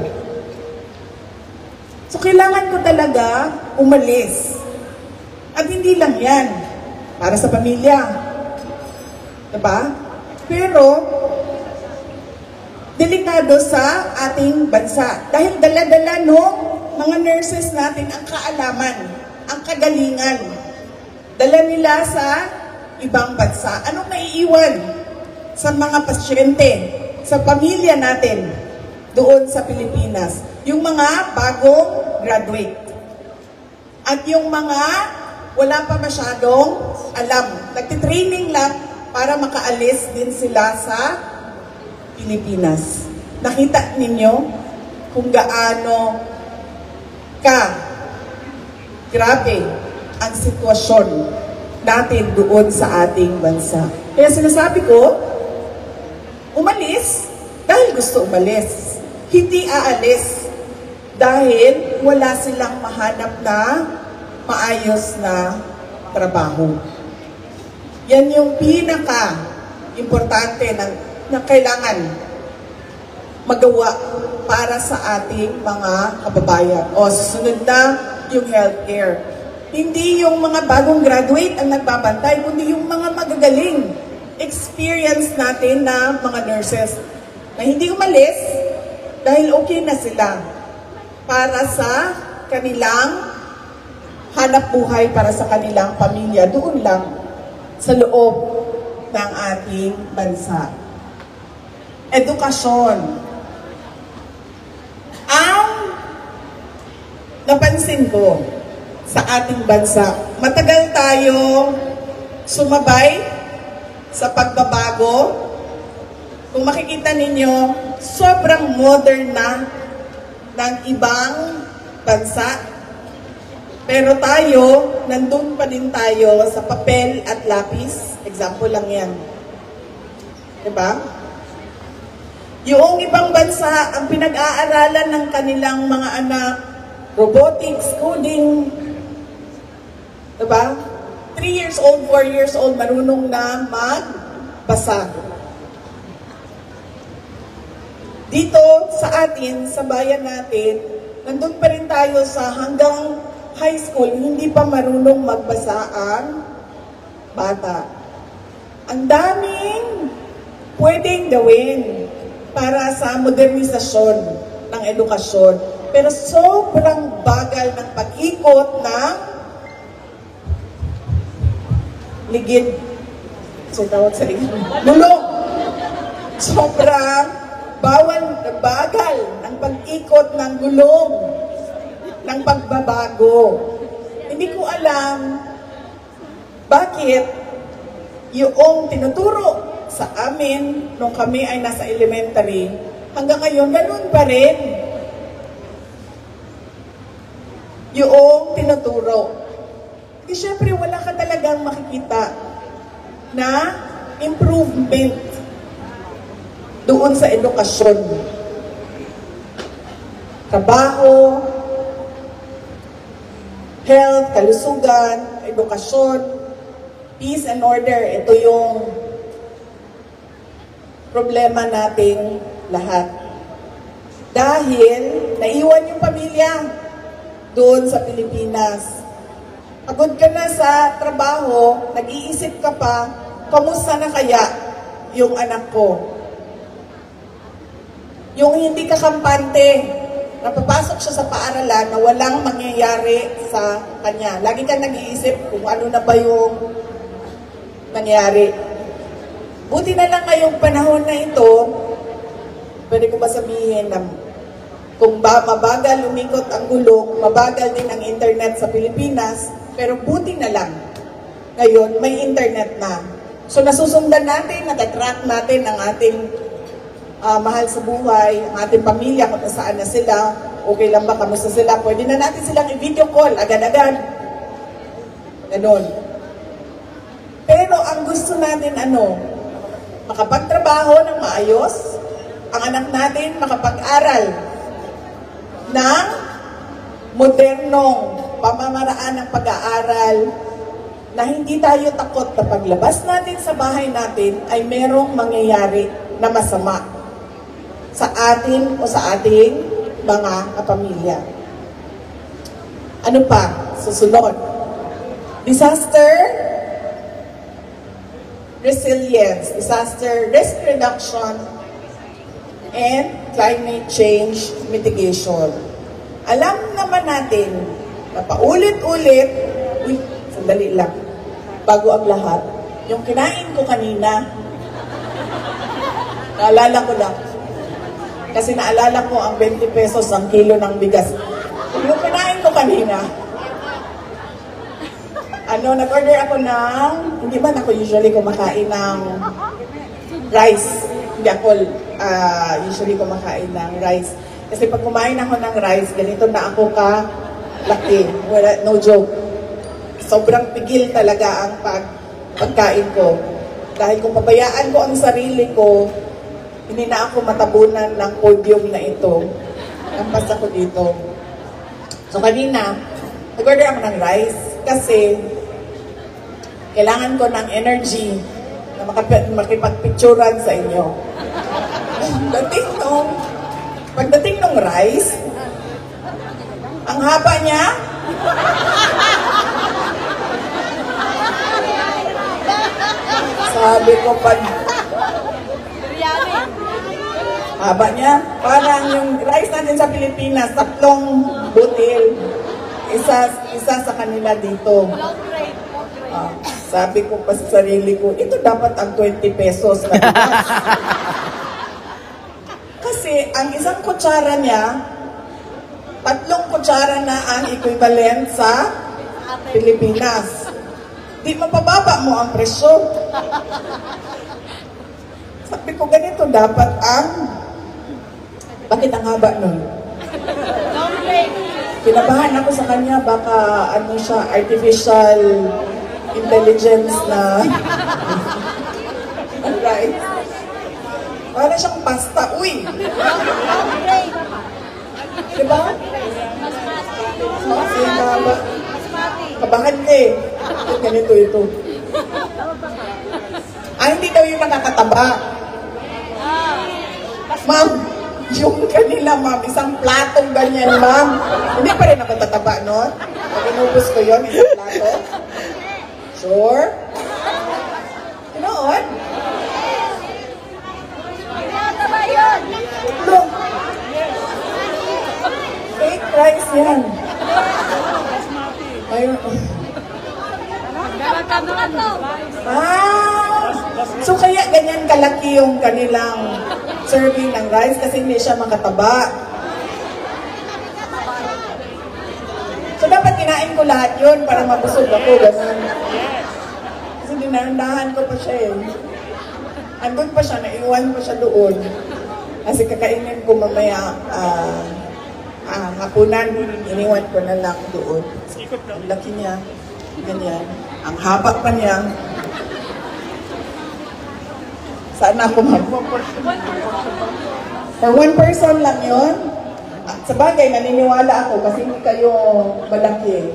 So, kailangan ko talaga umalis. At hindi lang yan. Para sa pamilya. Diba? Pero, delikado sa ating bansa. Dahil dala-dala nung mga nurses natin ang kaalaman, ang kagalingan. Dala nila sa ibang bansa. Anong naiiwan sa mga pasyente, sa pamilya natin doon sa Pilipinas? Yung mga bagong graduate. At yung mga wala pa masyadong alam. Nagtitraining lang para makaalis din sila sa Pilipinas. Nakita ninyo kung gaano grabe ang sitwasyon natin doon sa ating bansa. Kaya sinasabi ko, umalis dahil gusto umalis. Hindi aalis dahil wala silang mahanap na maayos na trabaho. Yan yung pinaka-importante na kailangan magawa para sa ating mga kababayan. O susunod na yung healthcare. Hindi yung mga bagong graduate ang nagbabantay, kundi yung mga magagaling experience natin na mga nurses na hindi umalis dahil okay na sila para sa kanilang hanap buhay, para sa kanilang pamilya, doon lang sa loob ng ating bansa. Edukasyon. Ang napansin ko sa ating bansa, matagal tayong sumabay sa pagbabago. Kung makikita ninyo, sobrang modern na ng ibang bansa. Pero tayo, nandun pa din tayo sa papel at lapis. Example lang yan. Diba? Yung ibang bansa, ang pinag-aaralan ng kanilang mga anak, robotics, coding, diba? 3 years old, 4 years old, marunong na magbasa. Dito sa atin, sa bayan natin, nandun pa rin tayo sa hanggang high school, hindi pa marunong magbasa ang bata. Ang daming pwedeng gawin para sa modernisasyon ng edukasyon. Pero sobrang bagal ng pag-ikot ng ligid. So, tawag sa ligid. Bulong. Sobrang bagal ng pag-ikot ng gulong ng pagbabago. Hindi ko alam bakit yung tinuturo sa amin nung kami ay nasa elementary, hanggang ngayon, ganun pa rin yung tinuturo. Di syempre, wala ka talagang makikita na improvement doon sa edukasyon. Trabaho, health, kalusugan, edukasyon, peace and order. Ito yung problema nating lahat. Dahil naiwan yung pamilya doon sa Pilipinas. Pagod ka na sa trabaho, nag-iisip ka pa, kamusta na kaya yung anak ko? Yung hindi ka kampante, napapasok siya sa paaralan na walang mangyayari sa kanya. Lagi ka nag-iisip kung ano na ba yung nangyari. Buti na lang ngayong panahon na ito, pwede ko ba sabihin na kung mabagal lumikot ang gulong, mabagal din ang internet sa Pilipinas, pero buti na lang ngayon may internet na. So nasusundan natin, natatrack natin ang ating mahal sa buhay, ang ating pamilya, kung saan na sila, okay lang ba, kamusta sila, pwede na natin silang i-video call, agad-agad. Ganon. Pero ang gusto natin makapagtrabaho ng maayos, ang anak natin makapag-aral ng modernong pamamaraan ng pag-aaral na hindi tayo takot na paglabas natin sa bahay natin ay merong mangyayari na masama sa atin o sa ating mga kapamilya. Ano pa? Susunod. Disaster resilience, disaster risk reduction, and climate change mitigation. Alam naman natin na paulit-ulit, sandali lang, bago ang lahat, yung kinain ko kanina, naalala ko lang, kasi naalala ko ang 20 pesos ang kilo ng bigas. Yung kinain ko kanina, nag-order ako ng, hindi ba ako usually kumakain ng rice. Hindi ako usually kumakain ng rice. Kasi pag kumain ako ng rice, ganito na ako ka-laki. No joke. Sobrang pigil talaga ang pagkain ko. Dahil kung pabayaan ko ang sarili ko, hindi na ako matabunan ng podium na ito. Lampas ako dito. So kanina, nag-order ako ng rice kasi kailangan ko ng energy na makipagpicturan sa inyo. Pagdating ng rice, ang haba niya, sabi ko haba niya, parang yung rice natin sa Pilipinas, 3 butil. Isa sa kanila dito. Sabi ko pa sa sarili ko, ito dapat ang 20 pesos na bigas. Kasi ang isang kutsara niya, 3 kutsara na ang equivalent sa Pilipinas. Di mapababa mo ang presyo. Sabi ko, ganito dapat ang Bakit ang haba nun? Kinabahan ako sa kanya, baka ano siya, artificial intelligence na alright. Para siyang pasta, uy! Diba? Kabahan ka eh. Ganito ito. Hindi daw yung nakakataba. Ma'am, yung kanila, ma'am, isang platong ganyan, ma'am. Hindi pa rin ako tataba, no? Pag inubos ko yun, isang plato. Sure? Tinoon? Look. Fake rice yan. Ayun. So kaya ganyan kalaki yung kanilang serving ng rice kasi hindi siya makataba. So dapat kinain ko lahat yun para mabusog ako. Ganun. Kasi dinandahan ko pa siya eh. Andun pa siya, naiwan pa siya doon. Kasi kakainin ko mamaya hapunan, iniwan ko na lang doon. Ang laki niya, ganyan. Ang haba pa niya. Saan ako For one person lang yun. Sa bagay, naniniwala ako kasi hindi kayo malaki.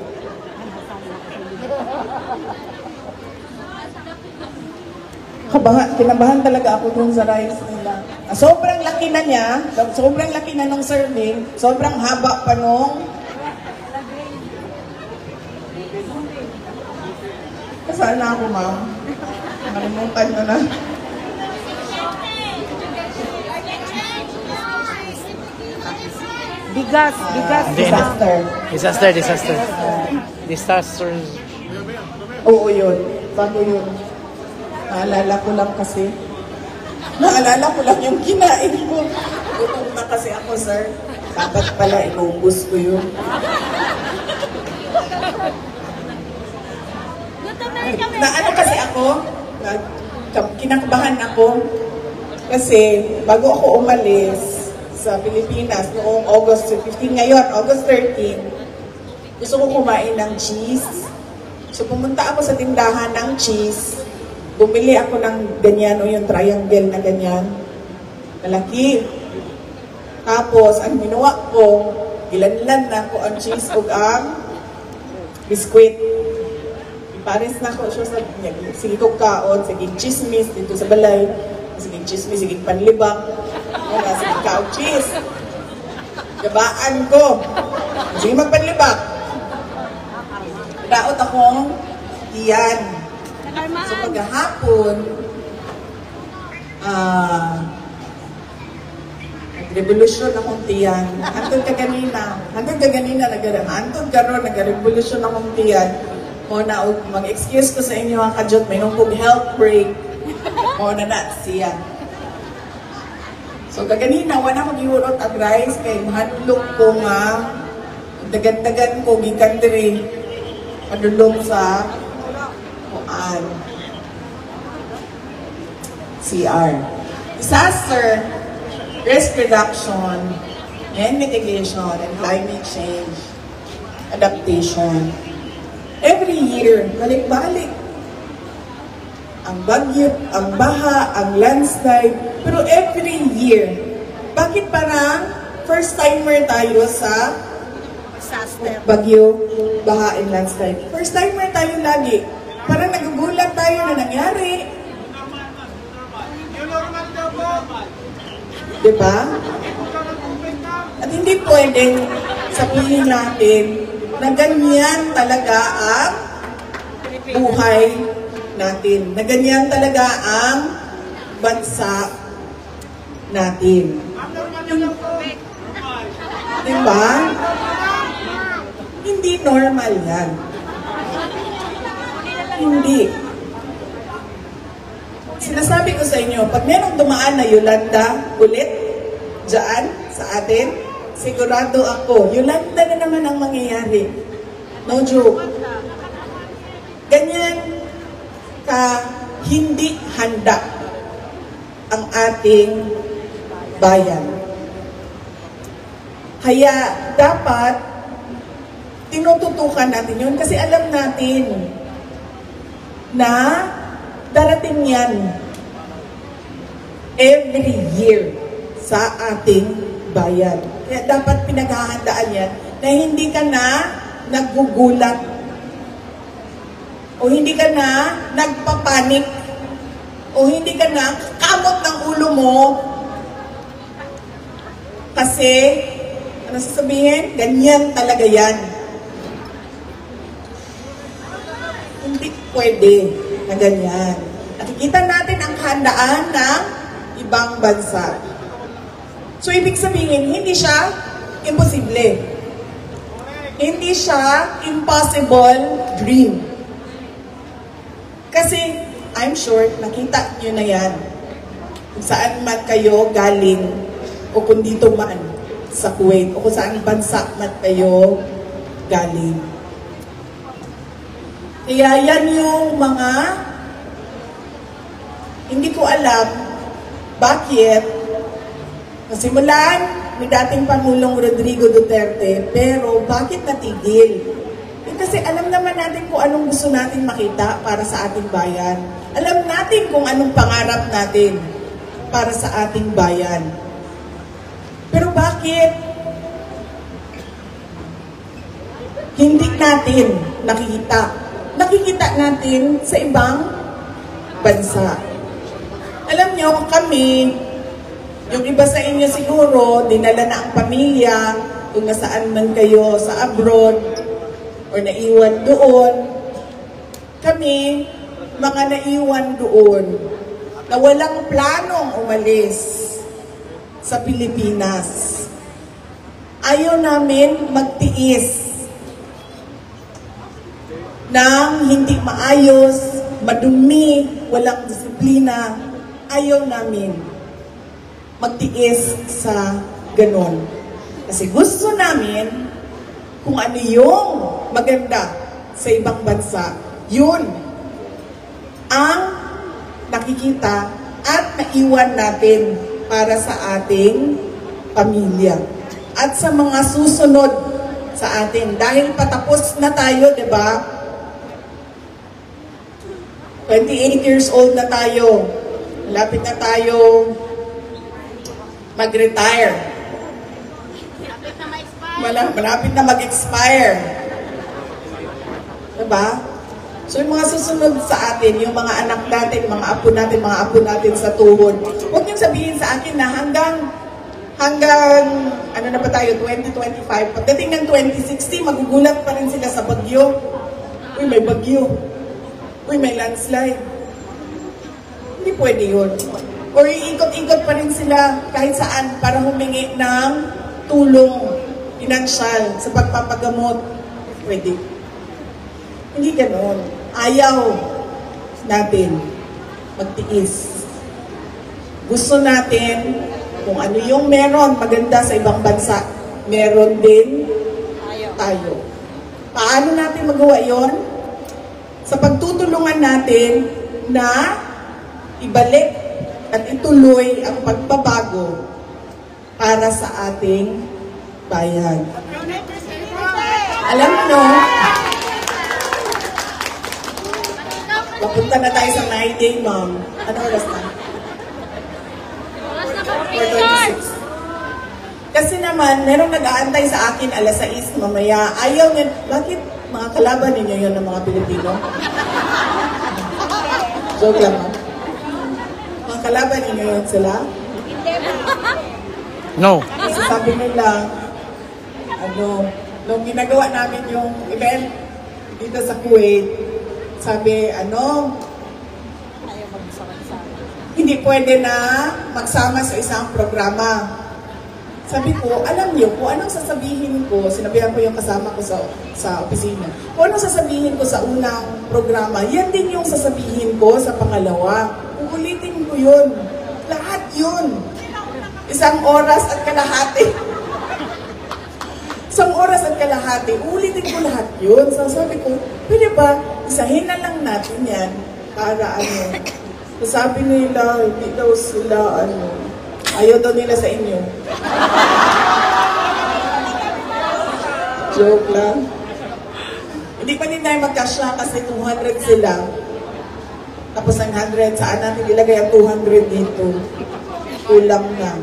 Kinabahan talaga ako dun sa rice nila. Sobrang laki na niya, sobrang laki na nung serving, sobrang haba pa nung saan na ako, ma'am? Nakalimutan ko na. Bigas. Disaster. Oo, yun. Bago yun. Naalala ko lang kasi. Naalala ko lang yung kinain ko. Gutom na kasi ako, sir. Dapat pala, inuubos ko yun. Na ano kasi ako, kinakabahan ako. Kasi bago ako umalis sa Pilipinas noong August 15, ngayon, August 13, gusto ko kumain ng cheese. So pumunta ako sa tindahan ng cheese. Bumili ako ng ganyan o yung triangle na ganyan. Malaki. Tapos, ang ginawa ko, ilanlan na ko ang cheese o ang biskwit. Pares na ko siya sa sige ko kaon, sige chismis dito sa balay. Sige chismis, sige panlibak. Sige kaon cheese. Gabaan ko. Sige magpanlibak. Daot akong iyan. So paghahapon, nag-revolusyon akong tiyan. Antod ka ganina, nag-revolusyon akong tiyan. Mo na, mag-excuse ko sa inyo ang kadyot, may nung kong health break. Mo na siya. So kaganina, wala mag-iurot ang rice, kay mahadlok ko nga, dagan-dagan ko, gikan diri, padulong sa CR. Disaster, risk reduction, and mitigation, and climate change, adaptation. Every year, balik-balik. Ang bagyo, ang baha, ang landslide, pero every year, bakit parang first timer tayo sa bagyo, baha, and landslide? First timer tayo lagi. Parang nagugulat tayo na nangyari. Diba? At hindi pwedeng sabihin natin na ganyan talaga ang buhay natin. Na ganyan talaga ang bansa natin. Diba? Hindi normal yan. Hindi. Sinasabi ko sa inyo, pag merong dumaan na Yolanda ulit, dyan, sa atin, sigurado ako, Yolanda na naman ang mangyayari. No joke. Ganyan ka hindi handa ang ating bayan. Kaya dapat tinututukan natin yun kasi alam natin na darating yan every year sa ating bayan. Kaya dapat pinaghahandaan yan na hindi ka na naggugulat o hindi ka na nagpapanik o hindi ka na kamot ng ulo mo kasi ano sasabihin? Ganyan talaga yan. Hindi pwede na ganyan. Nakikita natin ang kahandaan ng ibang bansa. So, ibig sabihin, hindi siya imposible. Hindi siya impossible dream. Kasi, I'm sure, nakita nyo na yan. Kung saan man kayo galing, o kung dito man sa Kuwait, o kung saan bansa man kayo galing. Kaya yan yung mga hindi ko alam bakit nasimulan ni dating Pangulong Rodrigo Duterte, pero bakit natigil? Kasi alam naman natin kung anong gusto natin makita para sa ating bayan. Alam natin kung anong pangarap natin para sa ating bayan. Pero bakit hindi natin nakikita? Nakikita natin sa ibang bansa. Alam nyo, kami, yung iba sa inyo siguro, dinala na ang pamilya, kung nasaan man kayo sa abroad, or naiwan doon. Kami, mga naiwan doon, na walang planong umalis sa Pilipinas. Ayaw namin magtiis ng hindi maayos, madumi, walang disiplina. Ayaw namin magtiis sa ganon. Kasi gusto namin kung ano yung maganda sa ibang bansa, yun ang nakikita at naiwan natin para sa ating pamilya at sa mga susunod sa atin. Dahil patapos na tayo, di ba? 28 years old na tayo. Malapit na tayo mag-retire. Malapit na mag-expire. Diba? So yung mga susunod sa atin, yung mga anak natin, mga apo natin sa tuhod, huwag niyong sabihin sa akin na hanggang ano na ba tayo, 2025, pagdating ng 2060, magugulat pa rin sila sa bagyo. Uy, may bagyo. Uy, may landslide. Hindi pwede yun. Or iikot-ikot pa rin sila kahit saan para humingi ng tulong pinansyal sa pagpapagamot. Pwede. Hindi ganon. Ayaw natin magtiis. Gusto natin kung ano yung meron maganda sa ibang bansa, meron din tayo. Paano natin magawa yon? Sa pagtutulungan natin na ibalik at ituloy ang pagbabago para sa ating bayan. Alam nyo, papunta na tayo sa 9-day, ma'am. Ano oras na? 4:26. Kasi naman, merong nag-aantay sa akin alas 6 mamaya. Ayaw nyo, bakit mga kalaban ninyo yun ng mga Pilipino? Joke lang, ma'am. Mga kalaban ninyo yun sila? No. Kasi sabi nila, nung ginagawa namin yung event dito sa Kuwait, sabi, hindi pwede na magsama sa isang programa. Sabi ko, alam niyo, kung anong sasabihin ko, sinabihan ko yung kasama ko sa opisina, kung anong sasabihin ko sa unang programa, yan din yung sasabihin ko sa pangalawa. Uulitin ko yun. Lahat yun. 1 oras at kalahati. 1 oras at kalahati. Uulitin ko lahat yun. So sabi ko, pwede ba, isahin na lang natin yan para So sabi nila, hindi daw sila ayaw daw nila sa inyo. Joke lang. Hindi pa din tayo magkasya kasi 200 sila. Tapos ang 100, saan natin ilagay ang 200 dito? Kulang na.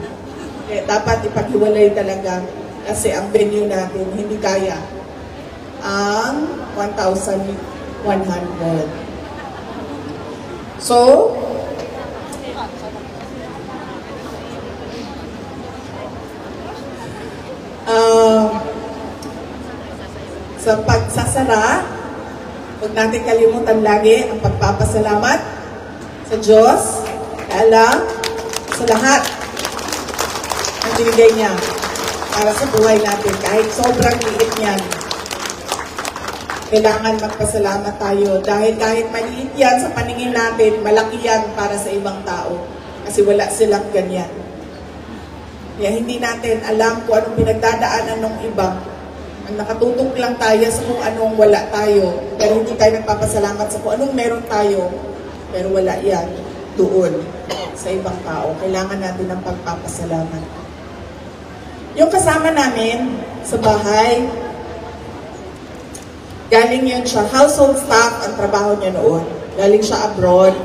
Kaya dapat ipaghiwalay talaga kasi ang venue natin hindi kaya ang 1,100. So, sa pagsasara, huwag natin kalimutan lagi ang pagpapasalamat sa Diyos, alam, sa lahat ang binigay niya para sa buhay natin. Kahit sobrang liit niyan, kailangan magpasalamat tayo. Dahil kahit maliit yan sa paningin natin, malaki yan para sa ibang tao. Kasi wala silang ganyan. Kaya hindi natin alam kung anong pinagdadaanan ng iba. Ang nakatutok lang tayo sa kung anong wala tayo. Pero hindi tayo nagpapasalamat sa kung anong meron tayo. Pero wala yan doon sa ibang tao. Kailangan natin ng pagpapasalamat. Yung kasama namin sa bahay, galing yun siya, household staff ang trabaho niya noon. Galing siya abroad.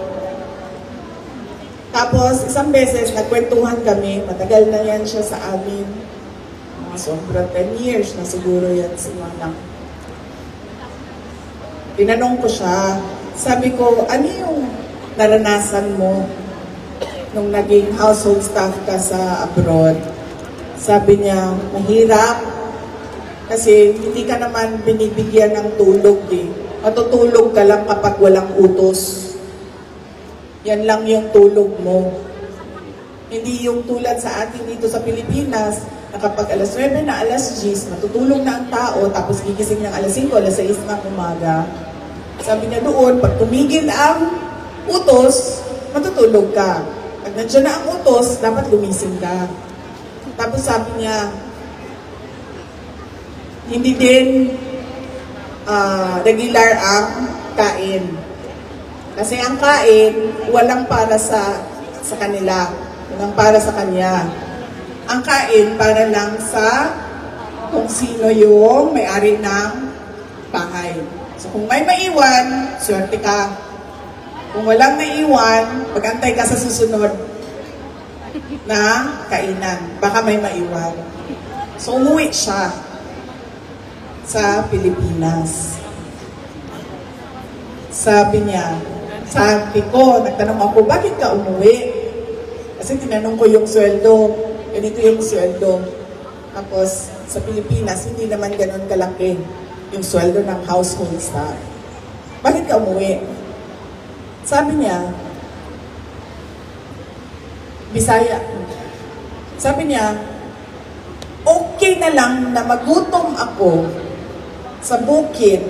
Tapos, isang beses, nagkwentuhan kami. Matagal na yan siya sa amin. Sobrang 10 years na siguro yan si Manang. Tinanong ko siya, sabi ko, ano yung naranasan mo nung naging household staff ka sa abroad? Sabi niya, mahirap. Kasi hindi ka naman binibigyan ng tulog eh. Matutulog ka lang kapag walang utos. Yan lang yung tulog mo. Hindi yung tulad sa atin dito sa Pilipinas, na kapag alas 9 na alas 10, matutulog na ang tao, tapos gigising ng alas 5, alas 6 ng umaga. Sabi niya doon, pag tumigil ang utos, matutulog ka. Pag nandiyan na ang utos, dapat lumising ka. Tapos sabi niya, hindi din regular ang kain. Kasi ang kain, walang para sa kanila. Walang para sa kanya. Ang kain para lang sa kung sino yung may-ari ng bahay. So kung may maiwan, swerte ka. Kung walang naiwan, pag-antay ka sa susunod na kainan. Baka may maiwan. So umuwi siya sa Pilipinas. Sabi ko, nagtanong ako, bakit ka umuwi? Kasi tinanong ko yung sweldo. Ganito yung sweldo. Tapos, sa Pilipinas, hindi naman ganun kalaki yung sweldo ng household staff. Bakit ka umuwi? Sabi niya, Bisaya. Sabi niya, okay na lang na magutom ako sa bukid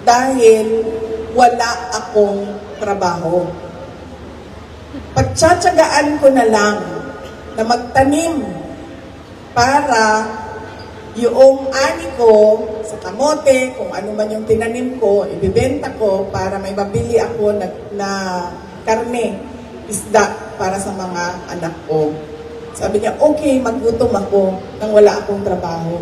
dahil wala akong trabaho. Pagtsatsagaan ko na lang na magtanim para yung ani ko sa kamote, kung ano man yung tinanim ko, ibibenta ko para may mabili ako na karne, isda para sa mga anak ko. Sabi niya, okay, maggutom ako nang wala akong trabaho.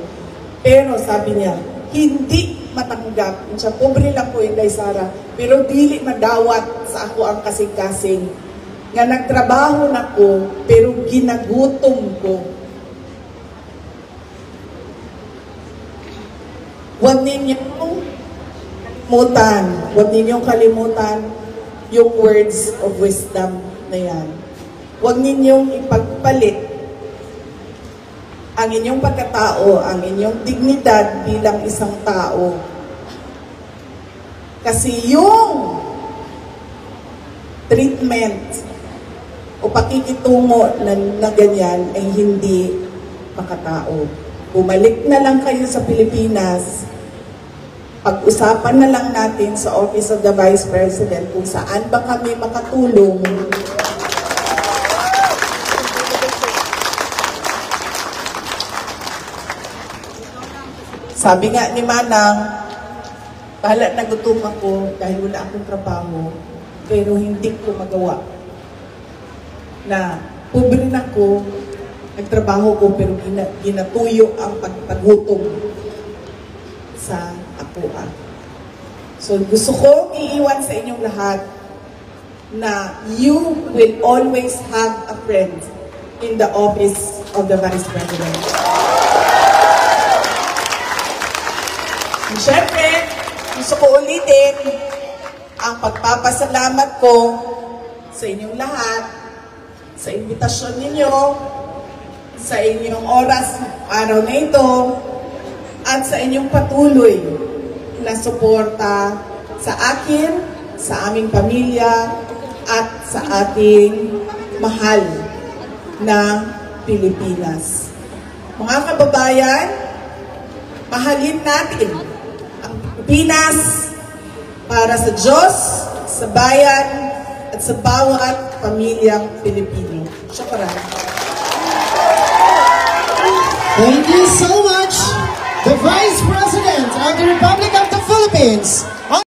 Pero sabi niya, hindi matanggap. Siya, pobre lang po yung Sara, pero dili madawat sa ako ang kasing-kasing. Nga nagtrabaho na ko, pero ginagutom ko. Huwag ninyong kalimutan yung words of wisdom na yan. Huwag ninyong ipagpalit ang inyong pagkatao, ang inyong dignidad bilang isang tao. Kasi yung treatment o pakikitungo na ganyan ay hindi makatao. Bumalik na lang kayo sa Pilipinas, pag-usapan na lang natin sa Office of the Vice President kung saan ba kami makatulong. Sabi nga ni Manang, bahala na gutom ako dahil wala akong trabaho, pero hindi ko magawa. Na pobre na ko, nagtrabaho ko pero ginatuyo ang paggutom. sa Apua. So gusto ko iiwan sa inyong lahat na you will always have a friend in the office of the Vice President. And syempre, gusto ko ulitin ang pagpapasalamat ko sa inyong lahat, sa imbitasyon ninyo, sa inyong oras araw na ito, at sa inyong patuloy na suporta sa akin, sa aming pamilya, at sa ating mahal na Pilipinas. Mga kababayan, mahalin natin ang Pilipinas para sa Diyos, sa bayan, at sa bawat pamilyang Pilipino. Syukran. Thank you so much, the Vice President of the Republic of the Philippines,